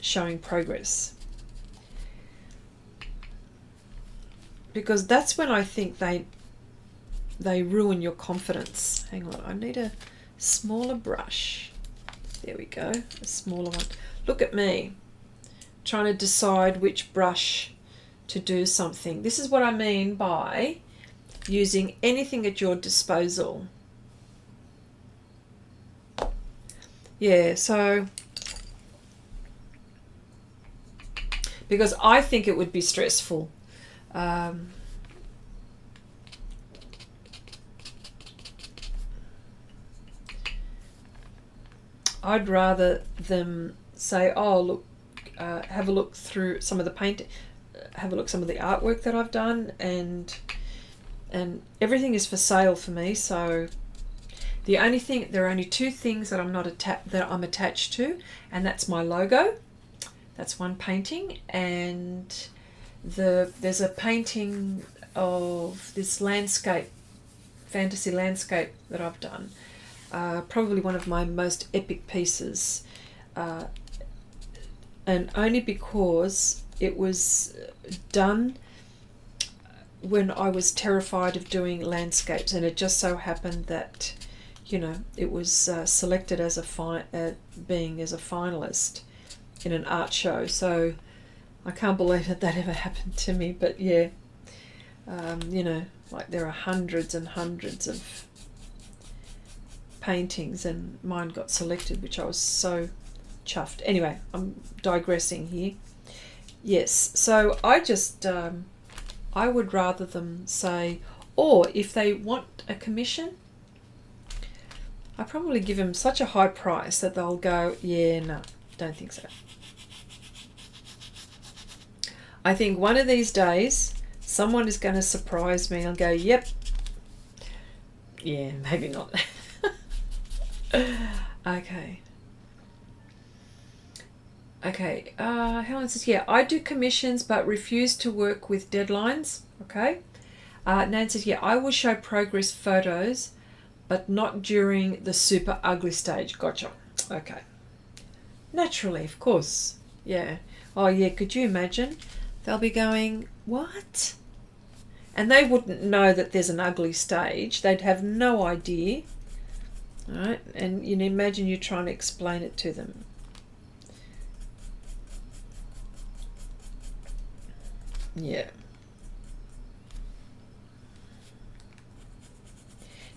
showing progress. Because that's when I think they ruin your confidence. Hang on, I need a smaller brush. There we go, a smaller one. Look at me, trying to decide which brush to do something. This is what I mean by using anything at your disposal. Yeah, so because I think it would be stressful. I'd rather them say, oh, look, have a look through some of the paint, have a look some of the artwork that I've done, and everything is for sale for me. So there are only two things that I'm attached to, and that's my logo. That's one painting, and there's a painting of this landscape, fantasy landscape that I've done. Probably one of my most epic pieces, and only because it was done when I was terrified of doing landscapes, and it just so happened that, you know, it was selected as being as a finalist in an art show. So I can't believe that ever happened to me. But yeah, you know, like there are hundreds and hundreds of paintings, and mine got selected, which I was so chuffed. Anyway, I'm digressing here. Yes, so I just I would rather them say, or if they want a commission, I probably give them such a high price that they'll go, yeah, no, don't think so. I think one of these days someone is going to surprise me and I'll go, yep, yeah, maybe not. Okay. Okay, Helen says, yeah, I do commissions but refuse to work with deadlines. Okay. Nan says, yeah, I will show progress photos but not during the super ugly stage. Gotcha. Okay. Naturally, of course. Yeah. Oh, yeah, could you imagine? They'll be going, what? And they wouldn't know that there's an ugly stage. They'd have no idea. All right? And you know, imagine you trying to explain it to them. Yeah.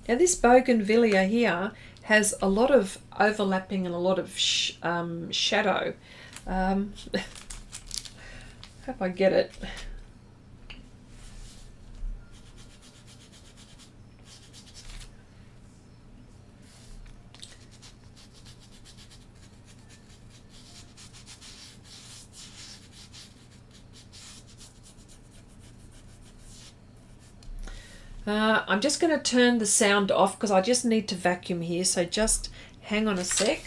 Now this Bougainvillea here has a lot of overlapping and a lot of shadow. Hope I get it. I'm just going to turn the sound off because I just need to vacuum here, so just hang on a sec.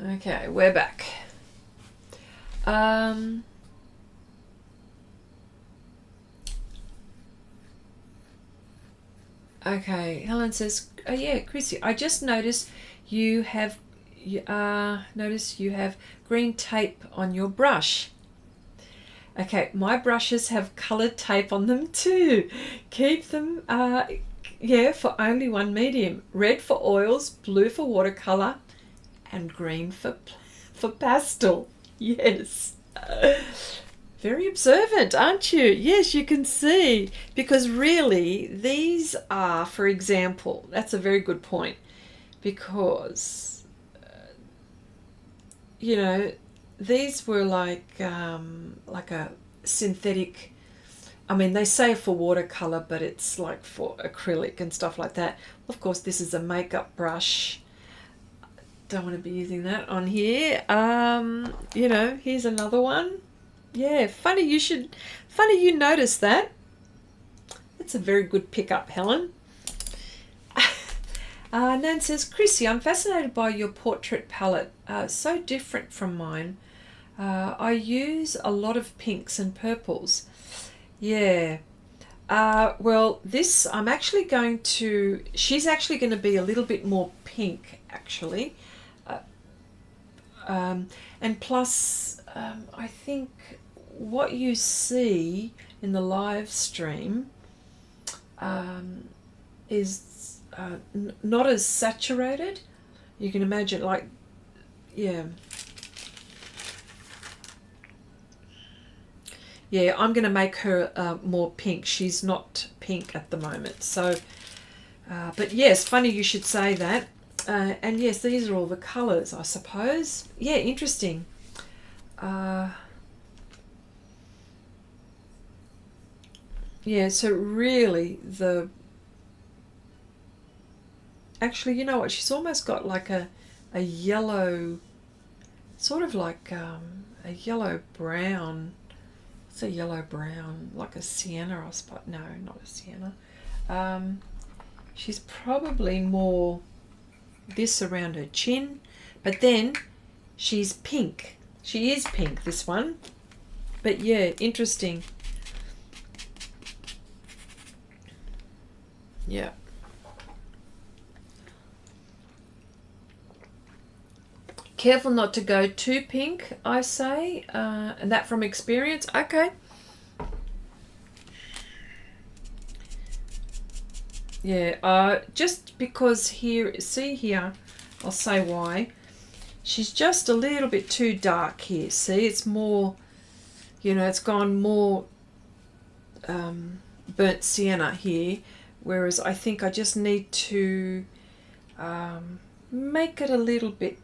Okay, we're back. Okay, Helen says, oh yeah, Chrissy, I just noticed you have green tape on your brush. Okay, my brushes have coloured tape on them too. Keep them for only one medium. Red for oils, blue for watercolour, and green for pastel. Yes. Very observant, aren't you? Yes, you can see. Because really, these are, for example, that's a very good point. Because, you know, these were like a synthetic, I mean, they say for watercolour, but it's like for acrylic and stuff like that. Of course, this is a makeup brush. Don't want to be using that on here. You know, here's another one. Yeah, funny you noticed that. That's a very good pickup, Helen. Nan says, Chrissy, I'm fascinated by your portrait palette. So different from mine. I use a lot of pinks and purples. Yeah. Well, this I'm actually going to, she's actually going to be a little bit more pink, actually. And plus, I think what you see in the live stream is not as saturated. You can imagine, like, yeah. Yeah, I'm going to make her more pink. She's not pink at the moment. So, but yes, funny you should say that. And yes, these are all the colours, I suppose. Yeah, interesting. Yeah, so really actually, you know what, she's almost got like a yellow, sort of like a yellow brown. It's a yellow brown, like a sienna, I suppose. No, not a sienna. She's probably more this around her chin, but then she's pink. She is pink, this one. But yeah, interesting. Yeah. Careful not to go too pink, I say, and that from experience. Okay. Yeah, just because here, see here, I'll say why. She's just a little bit too dark here. See, it's more, you know, it's gone more burnt sienna here, whereas I think I just need to make it a little bit,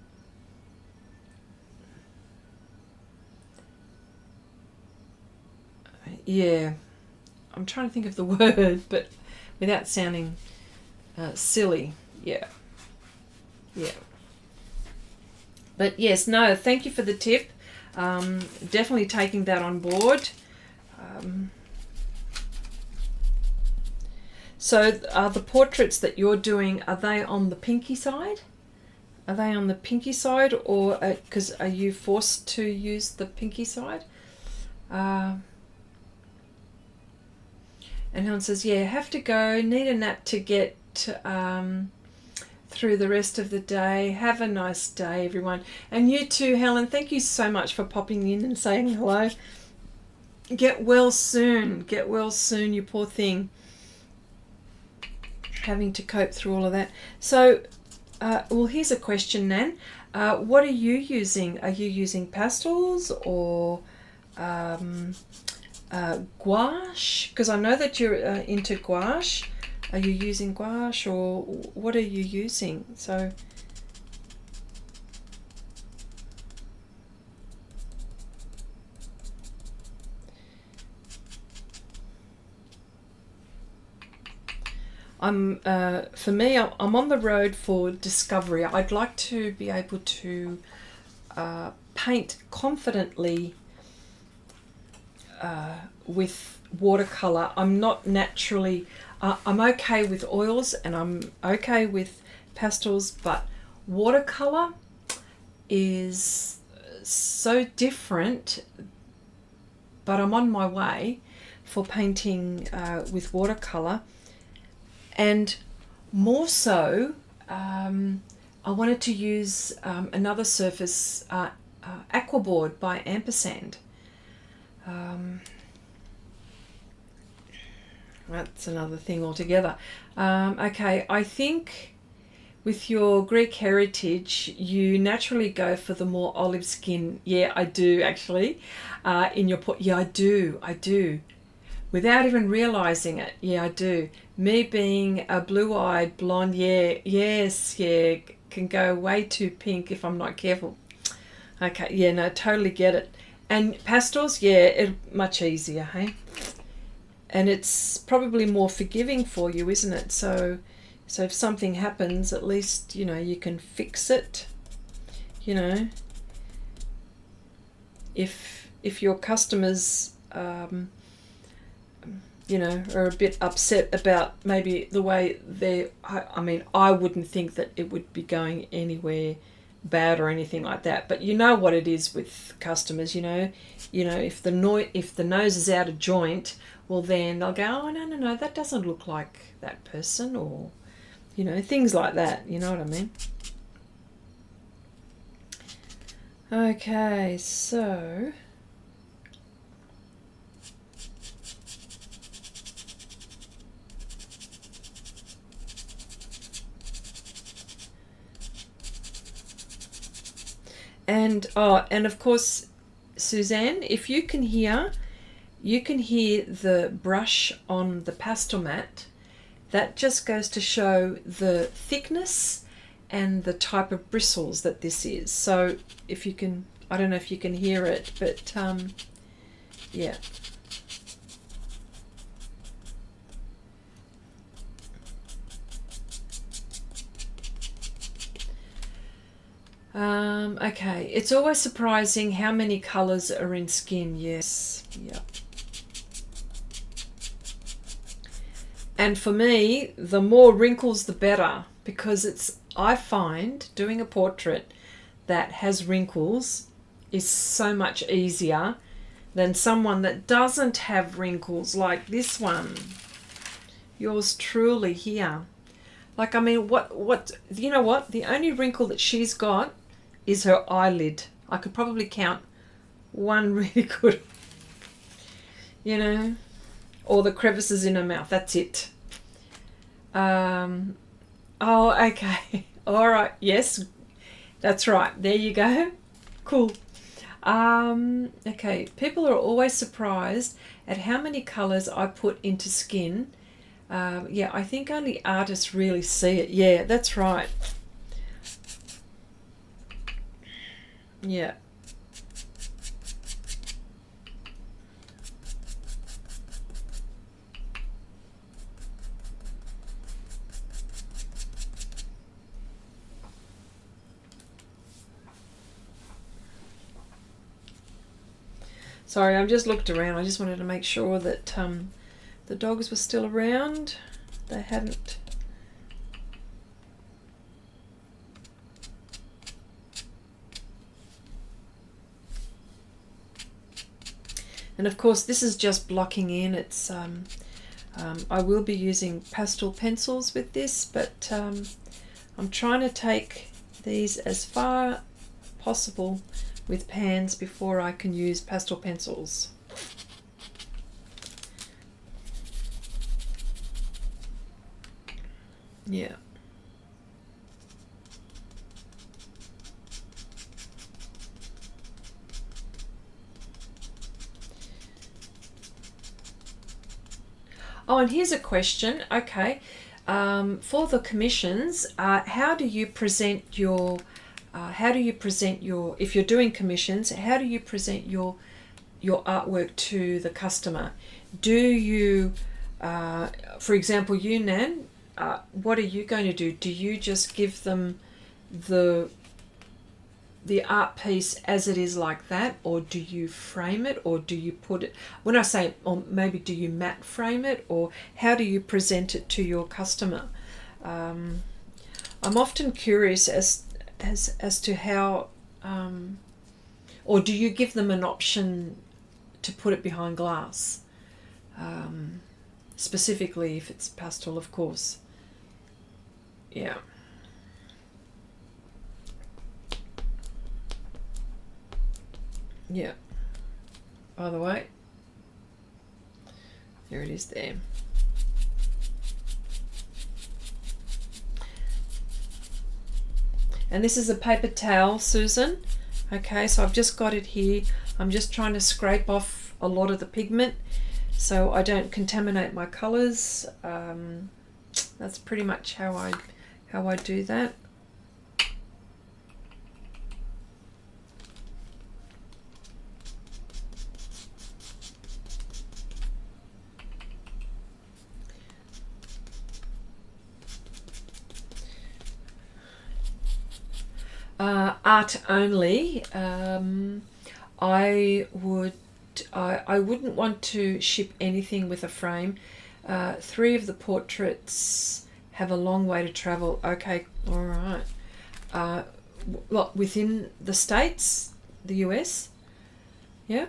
yeah, I'm trying to think of the word, but without sounding silly. Yeah. But yes, no, thank you for the tip. Definitely taking that on board. So are the portraits that you're doing, are they on the pinky side? Are they on the pinky side, or because are you forced to use the pinky side? And Helen says, yeah, have to go, need a nap to get through the rest of the day. Have a nice day, everyone. And you too, Helen. Thank you so much for popping in and saying hello. Get well soon. Get well soon, you poor thing. Having to cope through all of that. So, well, here's a question, Nan. What are you using? Are you using pastels or gouache? Because I know that you're into gouache. Are you using gouache, or what are you using? So for me, I'm on the road for discovery. I'd like to be able to paint confidently with watercolor. I'm not naturally, I'm okay with oils and I'm okay with pastels, but watercolor is so different. But I'm on my way for painting with watercolor, and more so I wanted to use another surface, Aquaboard by Ampersand. That's another thing altogether. Okay, I think with your Greek heritage, you naturally go for the more olive skin. Yeah, I do actually. In your yeah, I do. Without even realizing it, yeah, I do. Me being a blue-eyed blonde, yeah, can go way too pink if I'm not careful. Okay, yeah, no, totally get it. And pastels, yeah, much easier, hey? And it's probably more forgiving for you, isn't it? So if something happens, at least, you know, you can fix it. You know, if your customers, you know, are a bit upset about maybe the way they're, I mean, I wouldn't think that it would be going anywhere bad or anything like that, but you know what it is with customers, you know, if the nose is out of joint, well then they'll go, oh no, that doesn't look like that person, or, you know, things like that, you know what I mean? Okay, so and of course, Suzanne, if you can hear the brush on the Pastelmat. That just goes to show the thickness and the type of bristles that this is. So if you can, I don't know if you can hear it, but yeah. Okay, it's always surprising how many colours are in skin. Yes, yeah. And for me, the more wrinkles the better, because I find doing a portrait that has wrinkles is so much easier than someone that doesn't have wrinkles, like this one. Yours truly here. Like, I mean, what, you know what? The only wrinkle that she's got is her eyelid. I could probably count one really good, you know, or the crevices in her mouth. That's it. Oh, okay. All right. Yes, that's right. There you go. Cool. Okay. People are always surprised at how many colors I put into skin. Yeah, I think only artists really see it. Yeah, that's right. Yeah. Sorry, I've just looked around. I just wanted to make sure that the dogs were still around. They hadn't. And of course, this is just blocking in. It's I will be using pastel pencils with this, but I'm trying to take these as far possible with pans before I can use pastel pencils. Yeah. Oh, and here's a question. Okay, for the commissions, how do you present your? If you're doing commissions, how do you present your artwork to the customer? Do you, for example, you, Nan, what are you going to do? Do you just give them the art piece as it is like that, or do you frame it, or do you put it, when I say, or maybe do you matte frame it, or how do you present it to your customer? I'm often curious as to how, or do you give them an option to put it behind glass, specifically if it's pastel, of course. Yeah. Yeah. By the way, there it is there. And this is a paper towel, Susan. Okay, so I've just got it here. I'm just trying to scrape off a lot of the pigment so I don't contaminate my colors. That's pretty much how I do that. Art only. I wouldn't want to ship anything with a frame. 3 of the portraits have a long way to travel. Okay, all right. What, within the States, the US? Yeah.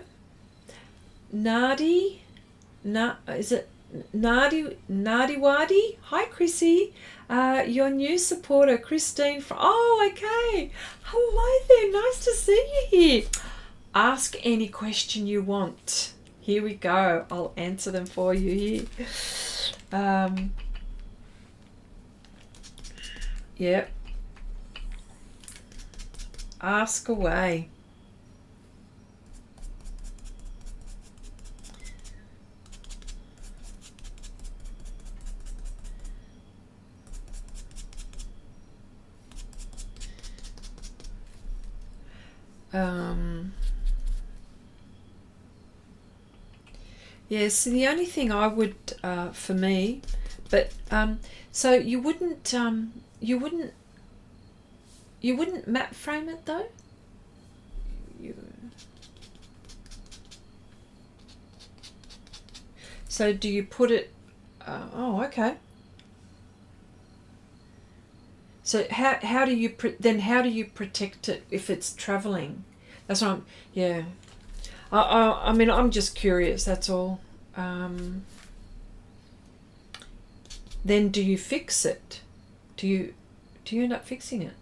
Is it Nadiwadi? Hi, Chrissy. Your new supporter, Christine. Oh, okay. Hello there. Nice to see you here. Ask any question you want. Here we go. I'll answer them for you here. Yep. Ask away. Yeah, so the only thing I would, for me, but so you wouldn't matte frame it though. So do you put it? Oh, okay. So how do you how do you protect it if it's traveling? That's what I'm. Yeah. I mean, I'm just curious. That's all. Then do you fix it? Do you end up fixing it?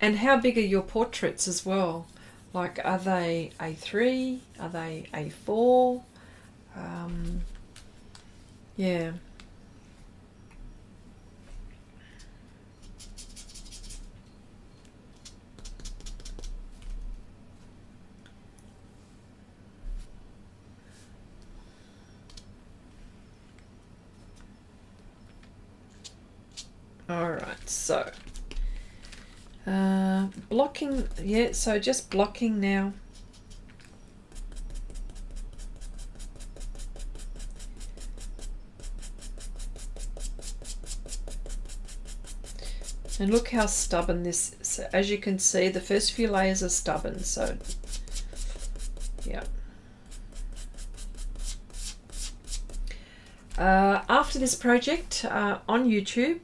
And how big are your portraits as well? Like, are they A3? Are they A4? Yeah. All right, so blocking, yeah, so just blocking now. And look how stubborn this, so as you can see, the first few layers are stubborn, so yeah. After this project on YouTube,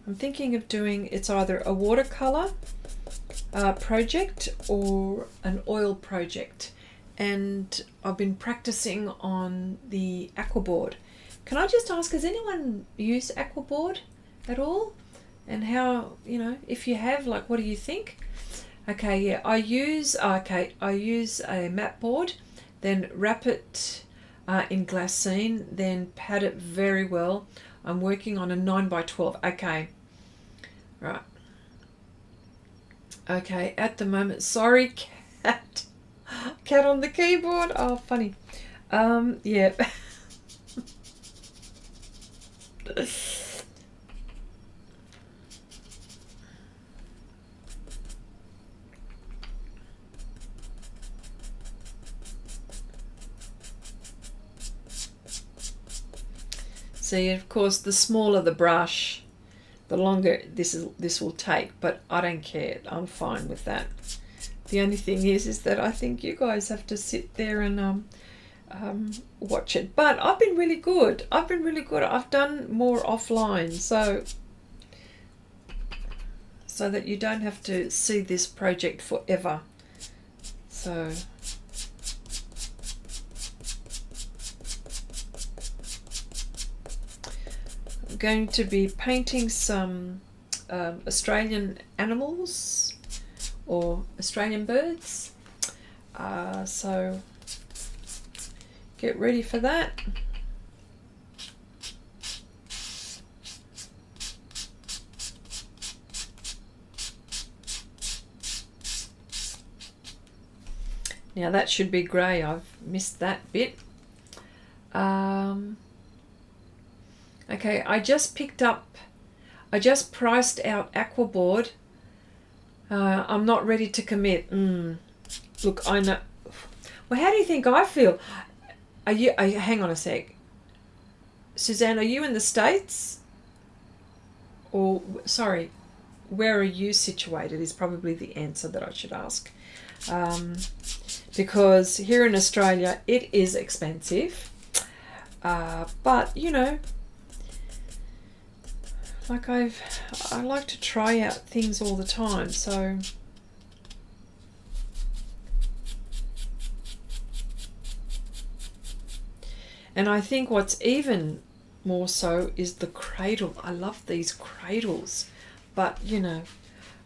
I'm thinking of doing, it's either a watercolor project or an oil project, and I've been practicing on the aquaboard. Can I just ask, has anyone used aquaboard at all? And how, you know, if you have, like, what do you think? Okay, yeah, I use a mat board, then wrap it in glassine, then pat it very well. I'm working on a 9x12. Okay, right. Okay, at the moment, sorry, cat on the keyboard. Oh, funny. Yeah. See, of course, the smaller the brush, the longer this will take, but I don't care. I'm fine with that. The only thing is that I think you guys have to sit there and watch it. But I've been really good. I've done more offline, so that you don't have to see this project forever. So I'm going to be painting some Australian animals or Australian birds. So get ready for that. Now that should be grey. I've missed that bit. Okay, I just priced out aquaboard. I'm not ready to commit. Look, I know. Well, how do you think I feel? Hang on a sec. Suzanne, are you in the States? Or, sorry, where are you situated is probably the answer that I should ask. Because here in Australia, it is expensive. But, you know, like I like to try out things all the time, so and I think what's even more so is the cradle. I love these cradles, but you know,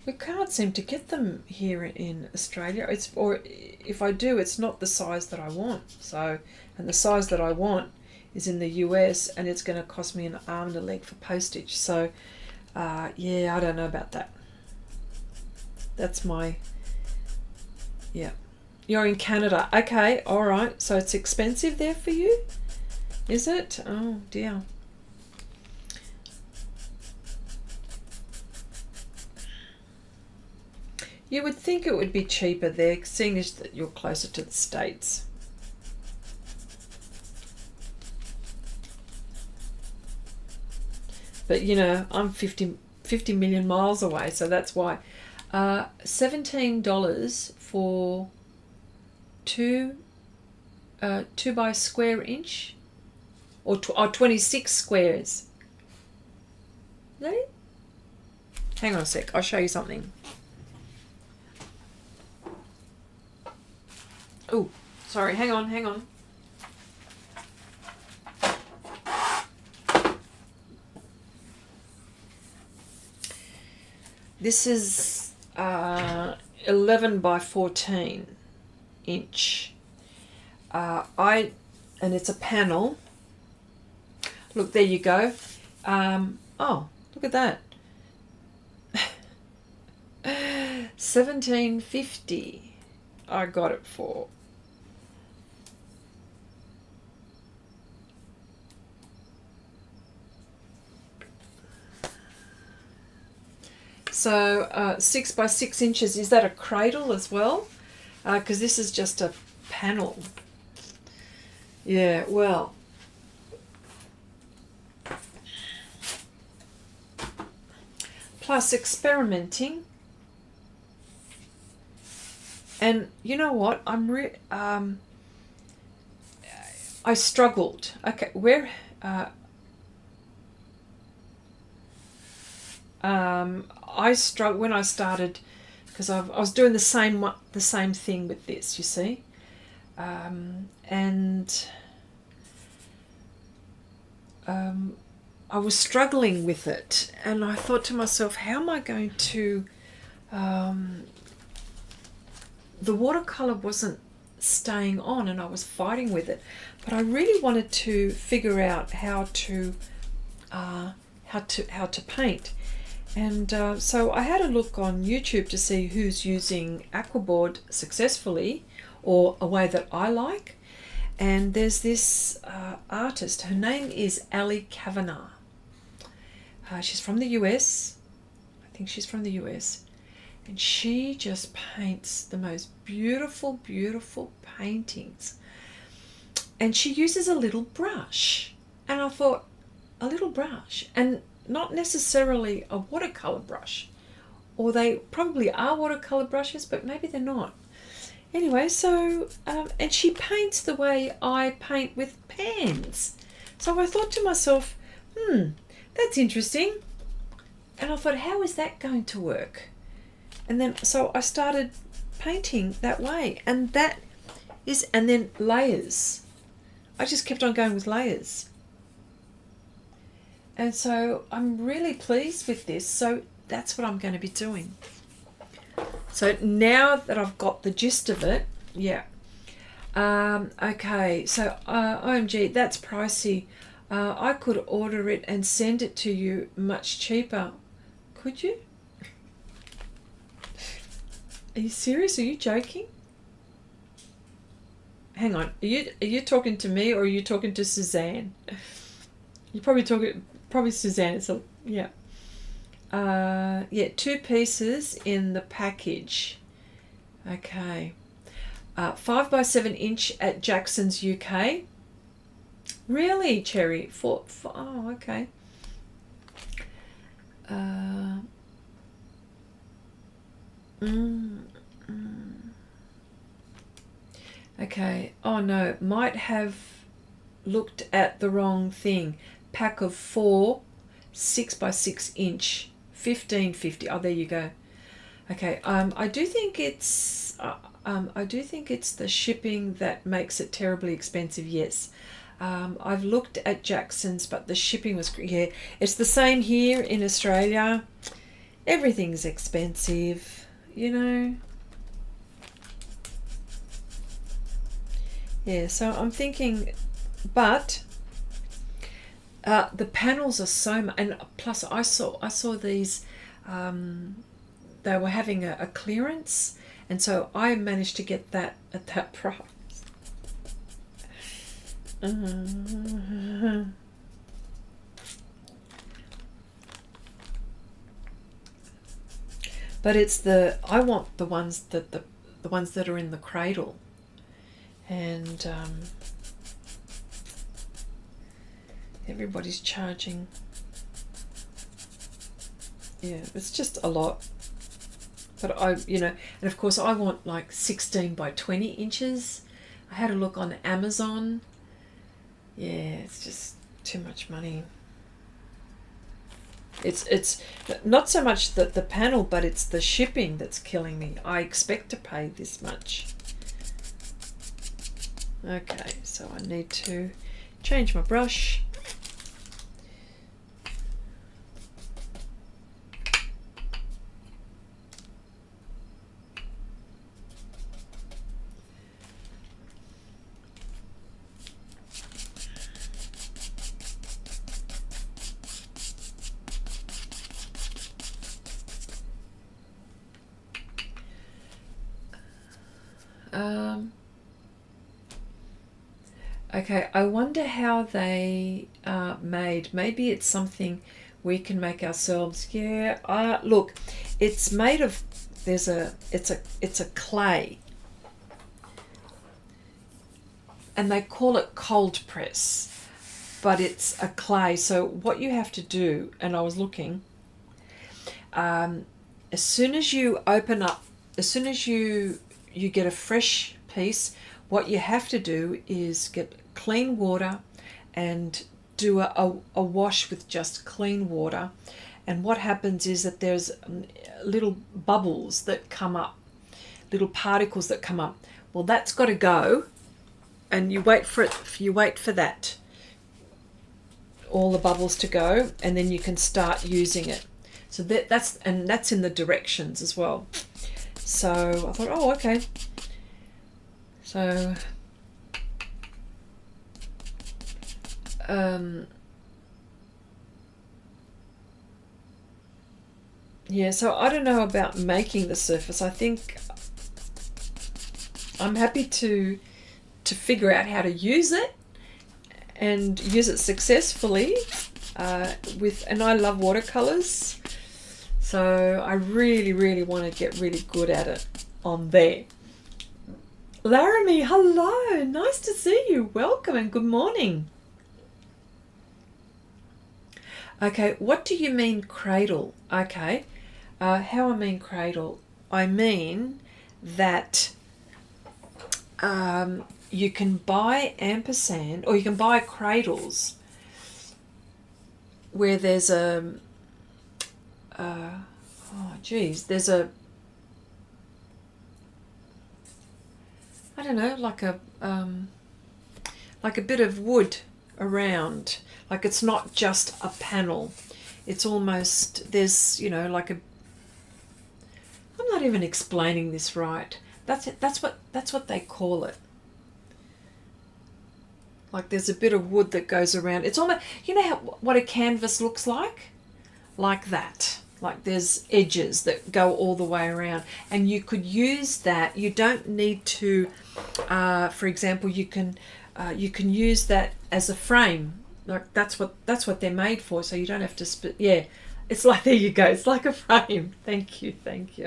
we can't seem to get them here in Australia. Or if I do, it's not the size that I want. So, and the size that I want is in the US, and it's going to cost me an arm and a leg for postage. So yeah, I don't know about that. That's my, yeah. You're in Canada. Okay, all right. So it's expensive there for you, is it? Oh dear. You would think it would be cheaper there, seeing as that you're closer to the States. But you know, I'm 50 million miles away, so that's why. $17 for 2 by square inch, or 26 squares. Ready? Hang on a sec, I'll show you something. Oh, sorry, hang on. This is 11 by 14 inch. And it's a panel. Look, there you go. Oh, look at that. $17.50 I got it for. So 6 by 6 inches, is that a cradle as well? Because this is just a panel. Yeah, well, plus experimenting. And you know what? I struggled. Okay, where I struggled when I started, because I was doing the same thing with this, you see, and I was struggling with it, and I thought to myself, how am I going to? The watercolor wasn't staying on, and I was fighting with it, but I really wanted to figure out how to paint. And so I had a look on YouTube to see who's using aquaboard successfully, or a way that I like. And there's this artist, her name is Ali Kavanagh. She's from the US. I think she's from the US. And she just paints the most beautiful, beautiful paintings. And she uses a little brush. And I thought, a little brush? And not necessarily a watercolor brush, or they probably are watercolor brushes, but maybe they're not. Anyway, so and she paints the way I paint with pans. So I thought to myself, that's interesting. And I thought, how is that going to work? And then so I started painting that way, and then layers. I just kept on going with layers. And so I'm really pleased with this. So that's what I'm going to be doing. So now that I've got the gist of it, yeah. Okay, so OMG, that's pricey. I could order it and send it to you much cheaper. Could you? Are you serious? Are you joking? Hang on. Are you talking to me, or are you talking to Suzanne? You're probably talking... Probably Suzanne. It's yeah. 2 pieces in the package. Okay. 5 by 7 inch at Jackson's UK. Really, Cherry? Oh, okay. Okay. Oh no, might have looked at the wrong thing. Pack of 4 6 by 6 inch, $15.50. Oh, there you go. Okay. I do think it's the shipping that makes it terribly expensive. Yes. I've looked at Jackson's, but the shipping was, yeah, it's the same here in Australia. Everything's expensive, you know. Yeah, so I'm thinking, but the panels are so much, and plus I saw these, they were having a clearance, and so I managed to get that at that price. But I want the ones that are in the cradle, and everybody's charging. Yeah, it's just a lot. But and of course I want like 16 by 20 inches. I had a look on Amazon. Yeah, it's just too much money. It's not so much the panel, but it's the shipping that's killing me. I expect to pay this much. Okay, so I need to change my brush. Okay, I wonder how they are made. Maybe it's something we can make ourselves. Yeah, look, it's made of, it's a clay. And they call it cold press, but it's a clay. So what you have to do, and I was looking, as soon as you open up, as soon as you get a fresh piece, what you have to do is get clean water and do a wash with just clean water. And what happens is that there's little bubbles that come up, little particles that come up. Well, that's got to go, and you wait for it. You wait for that, all the bubbles to go, and then you can start using it. So that's in the directions as well. So I thought, oh, okay. So yeah, so I don't know about making the surface. I think I'm happy to figure out how to use it and use it successfully and I love watercolors, so I really want to get really good at it on there. Laramie, hello, nice to see you. Welcome and good morning. Okay, what do you mean cradle? Okay, how I mean cradle? I mean that you can buy ampersand, or you can buy cradles where there's there's I don't know, like a bit of wood around. Like it's not just a panel. It's almost, there's, like I'm not even explaining this right. That's it. That's what they call it. Like there's a bit of wood that goes around. It's almost, what a canvas looks like that. Like there's edges that go all the way around, and you could use that. You don't need to, for example, you can use that as a frame. Like that's what they're made for. So you don't have to split. Yeah, it's like, there you go. It's like a frame. Thank you.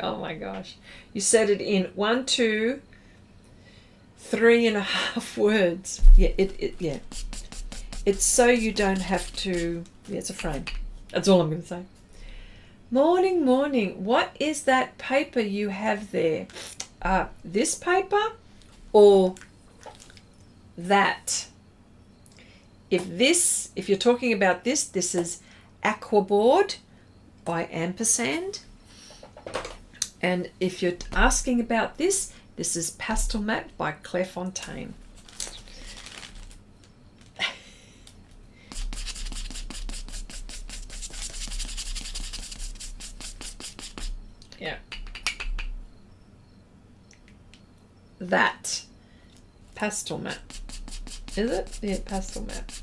Oh my gosh, you said it in 1, 2, 3.5 words. Yeah, yeah. It's so you don't have to. Yeah, it's a frame. That's all I'm going to say. Morning. What is that paper you have there? This paper or that? If you're talking about this is Aquaboard by Ampersand. And if you're asking about this is Pastelmat by Clairefontaine. Yeah. That. Pastelmat. Is it? Yeah, Pastelmat.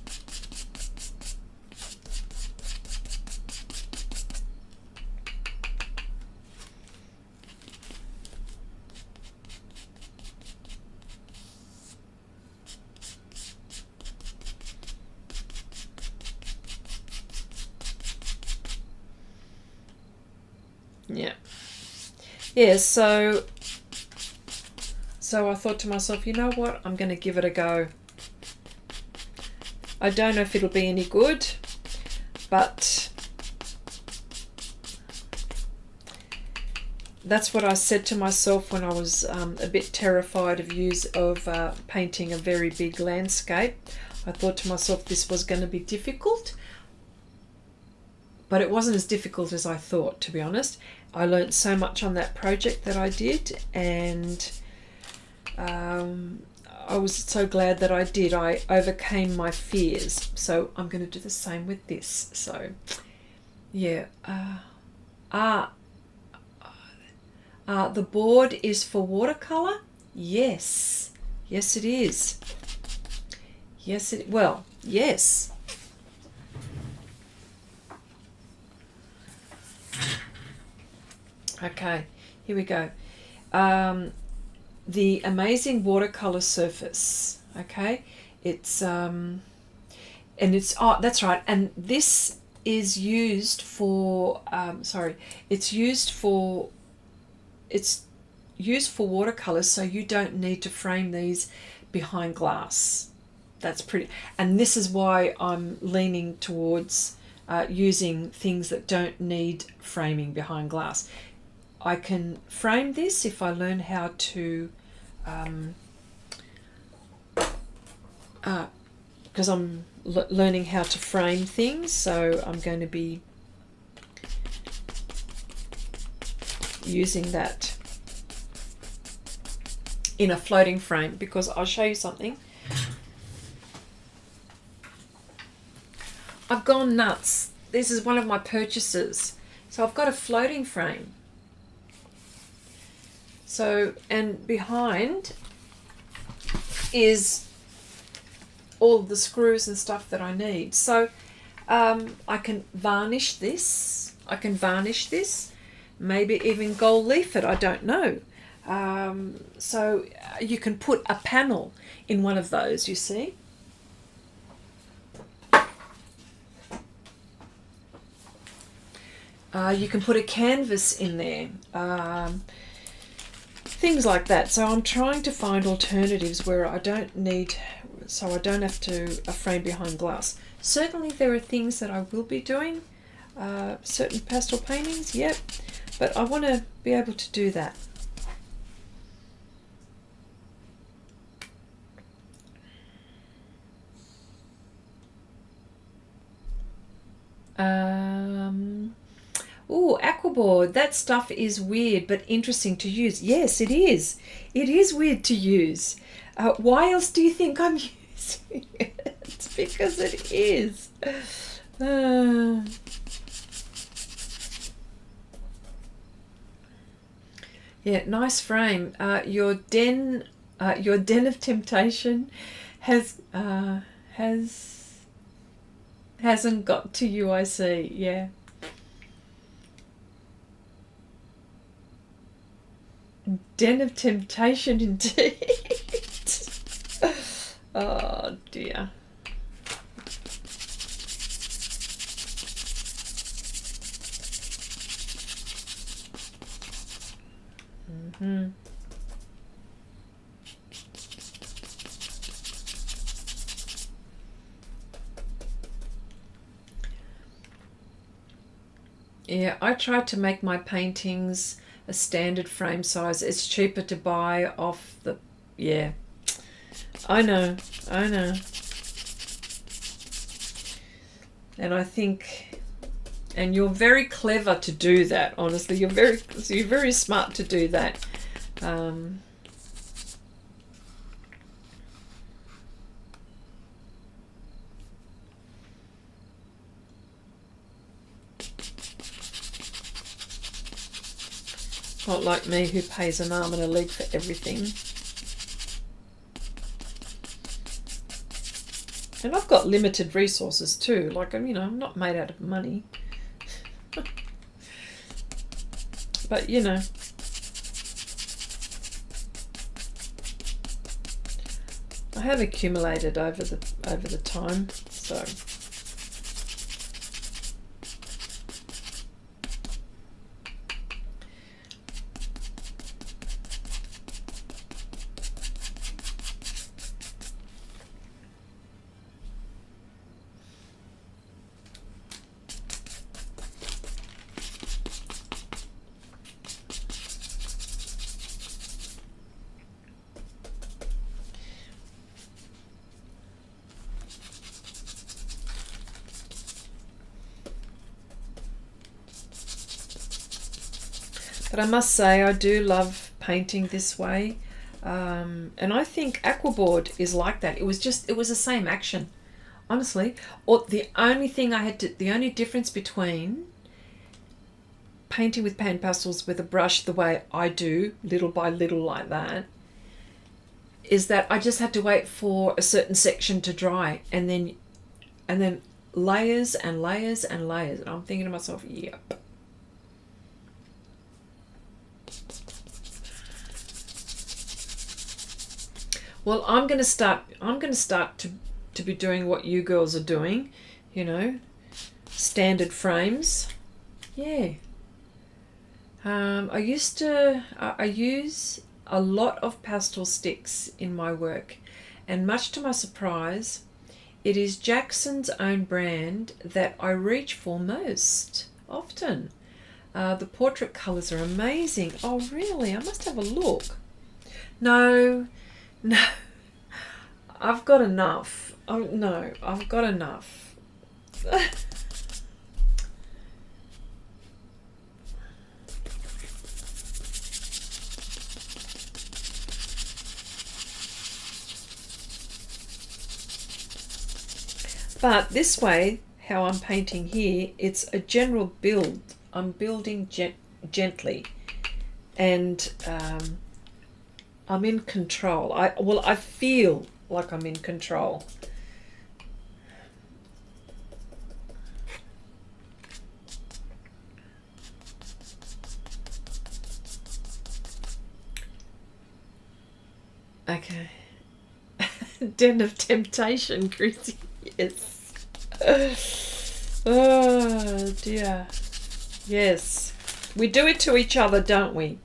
Yeah. yeah, so I thought to myself, you know what, I'm going to give it a go. I don't know if it'll be any good, but that's what I said to myself when I was a bit terrified of painting a very big landscape. I thought to myself this was going to be difficult, but it wasn't as difficult as I thought, to be honest. I learned so much on that project that I did, and I was so glad that I did. I overcame my fears. So I'm going to do the same with this. So, yeah. The board is for watercolor. Yes. Yes, it is. Yes, yes. Okay, here we go. The Amazing Watercolor Surface. Okay, it's and it's, oh, that's right. And this is used for it's used for watercolors, so you don't need to frame these behind glass. That's pretty, and this is why I'm leaning towards using things that don't need framing behind glass. I can frame this if I learn how to, because I'm learning how to frame things, so I'm going to be using that in a floating frame, because I'll show you something. I've gone nuts. This is one of my purchases. So I've got a floating frame. So, and behind is all the screws and stuff that I need. So I can varnish this. Maybe even gold leaf it, I don't know. So you can put a panel in one of those, you see. You can put a canvas in there. Things like that. So I'm trying to find alternatives where I don't need, so I don't have to frame behind glass. Certainly there are things that I will be doing, certain pastel paintings, yep, but I want to be able to do that. Oh, aquaboard. That stuff is weird but interesting to use. Yes, it is. It is weird to use. Why else do you think I'm using it? It's because it is. Yeah, nice frame. Your den of temptation hasn't got to you, I see. Yeah. Den of temptation indeed. Oh dear. Yeah, I try to make my paintings a standard frame size. It's cheaper to buy off the, yeah, I know. And I think, and you're very clever to do that, honestly. You're very smart to do that. Not like me, who pays an arm and a leg for everything. And I've got limited resources too. Like, I'm not made out of money. But, I have accumulated over the time, so. But I must say, I do love painting this way. And I think aquaboard is like that. It was the same action, honestly. Or the only difference between painting with PanPastels with a brush the way I do, little by little like that, is that I just had to wait for a certain section to dry, and then layers and layers and layers. And I'm thinking to myself, yep. Well, I'm going to start to be doing what you girls are doing, you know, standard frames. Yeah. I use a lot of pastel sticks in my work, and much to my surprise, it is Jackson's own brand that I reach for most often. The portrait colours are amazing. Oh, really? I must have a look. No, I've got enough. Oh, no, I've got enough. But this way, how I'm painting here, it's a general build. I'm building gently, and I'm in control. I feel like I'm in control. Okay. Den of Temptation, Chrissy. Yes. Oh dear. Yes. We do it to each other, don't we?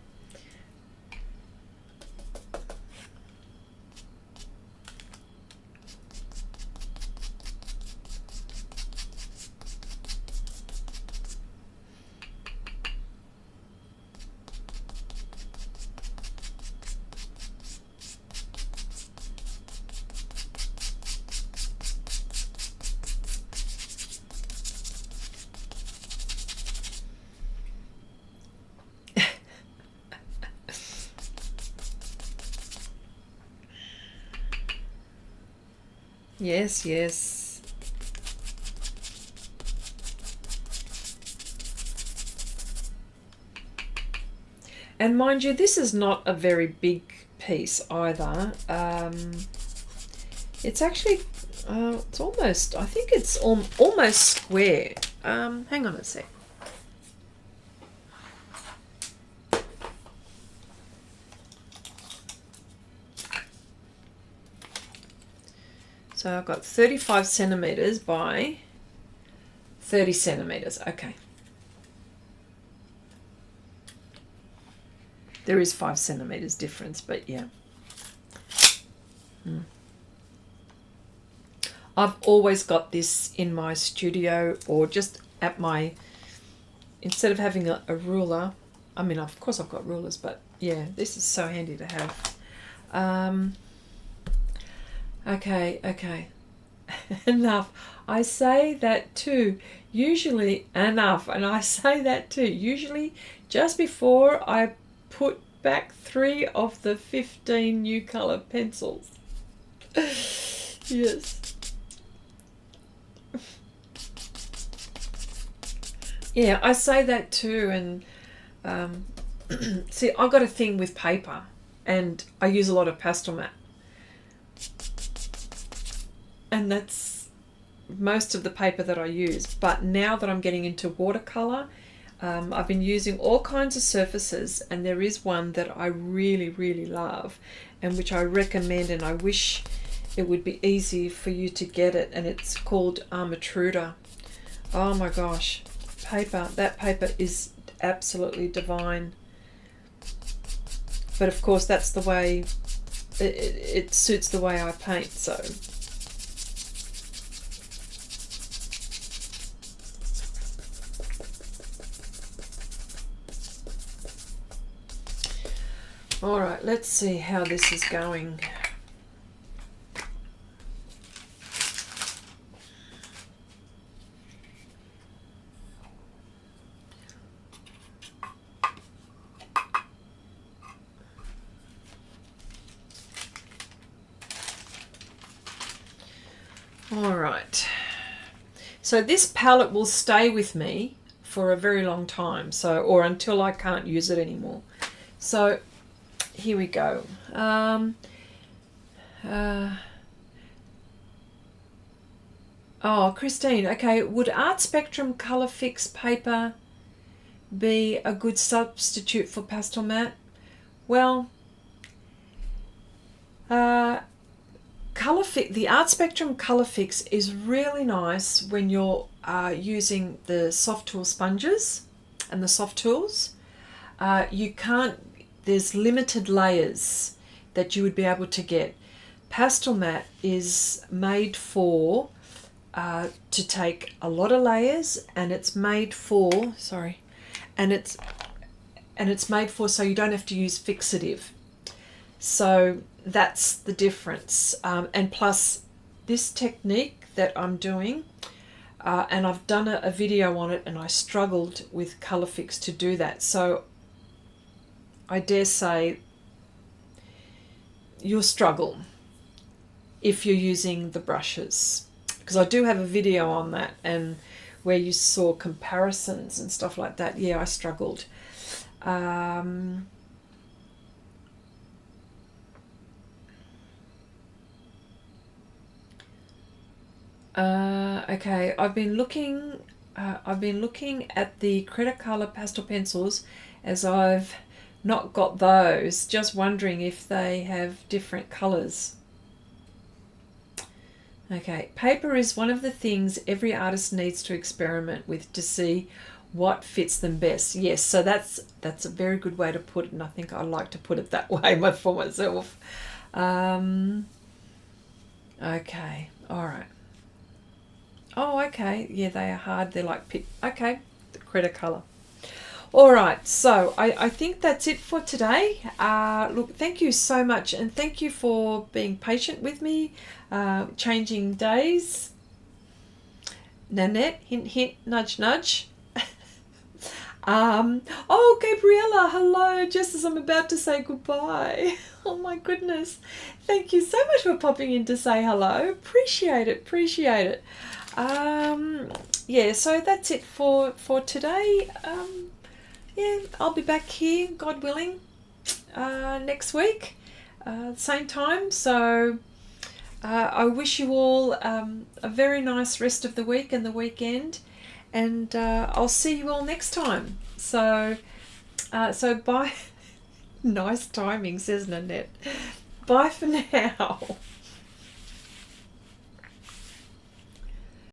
Yes, yes. And mind you, this is not a very big piece either. It's actually, it's almost, I think it's almost square. Hang on a sec. So I've got 35 centimeters by 30 centimeters. Okay. There is 5 centimeters difference, but yeah. I've always got this in my studio, or just at my, instead of having a ruler, I mean, of course I've got rulers, but yeah, this is so handy to have. Okay. Enough. I say that too. Usually enough. And I say that too. Usually just before I put back 3 of the 15 new colour pencils. Yes. Yeah, I say that too. And see, I've got a thing with paper, and I use a lot of Pastelmat. And that's most of the paper that I use. But now that I'm getting into watercolor, I've been using all kinds of surfaces, and there is one that I really, really love, and which I recommend, and I wish it would be easy for you to get it, and it's called Armatruda. Oh my gosh, that paper is absolutely divine. But of course that's the way, it suits the way I paint, so. All right, let's see how this is going. All right. So this palette will stay with me for a very long time, so, or until I can't use it anymore. So here we go. Oh, Christine, okay, would Art Spectrum Colour Fix paper be a good substitute for Pastelmat? Well, the Art Spectrum Colour Fix is really nice when you're using the soft tool sponges and the soft tools. There's limited layers that you would be able to get. Pastelmat is made for to take a lot of layers, and it's made for, it's made for so you don't have to use fixative. So that's the difference. And plus this technique that I'm doing, and I've done a video on it, and I struggled with Colour Fix to do that. So I dare say you'll struggle if you're using the brushes, because I do have a video on that, and where you saw comparisons and stuff like that. Yeah, I struggled. Okay, I've been looking at the Cretacolor pastel pencils, as I've not got those. Just wondering if they have different colors. Okay, paper is one of the things every artist needs to experiment with to see what fits them best. Yes, so that's a very good way to put it, and I think I like to put it that way for myself. Okay, all right. Oh, okay. Yeah, they are hard. They're like okay, the Cretacolor. All right, so I think that's it for today. Look, thank you so much, and thank you for being patient with me, changing days. Nanette, hint, hint, nudge, nudge. Oh, Gabriella, hello, just as I'm about to say goodbye. Oh my goodness. Thank you so much for popping in to say hello. Appreciate it, appreciate it. Yeah, so that's it for today. Yeah, I'll be back here, God willing, next week, same time. So I wish you all a very nice rest of the week and the weekend, and I'll see you all next time. So bye. Nice timing, says Nanette. Bye for now.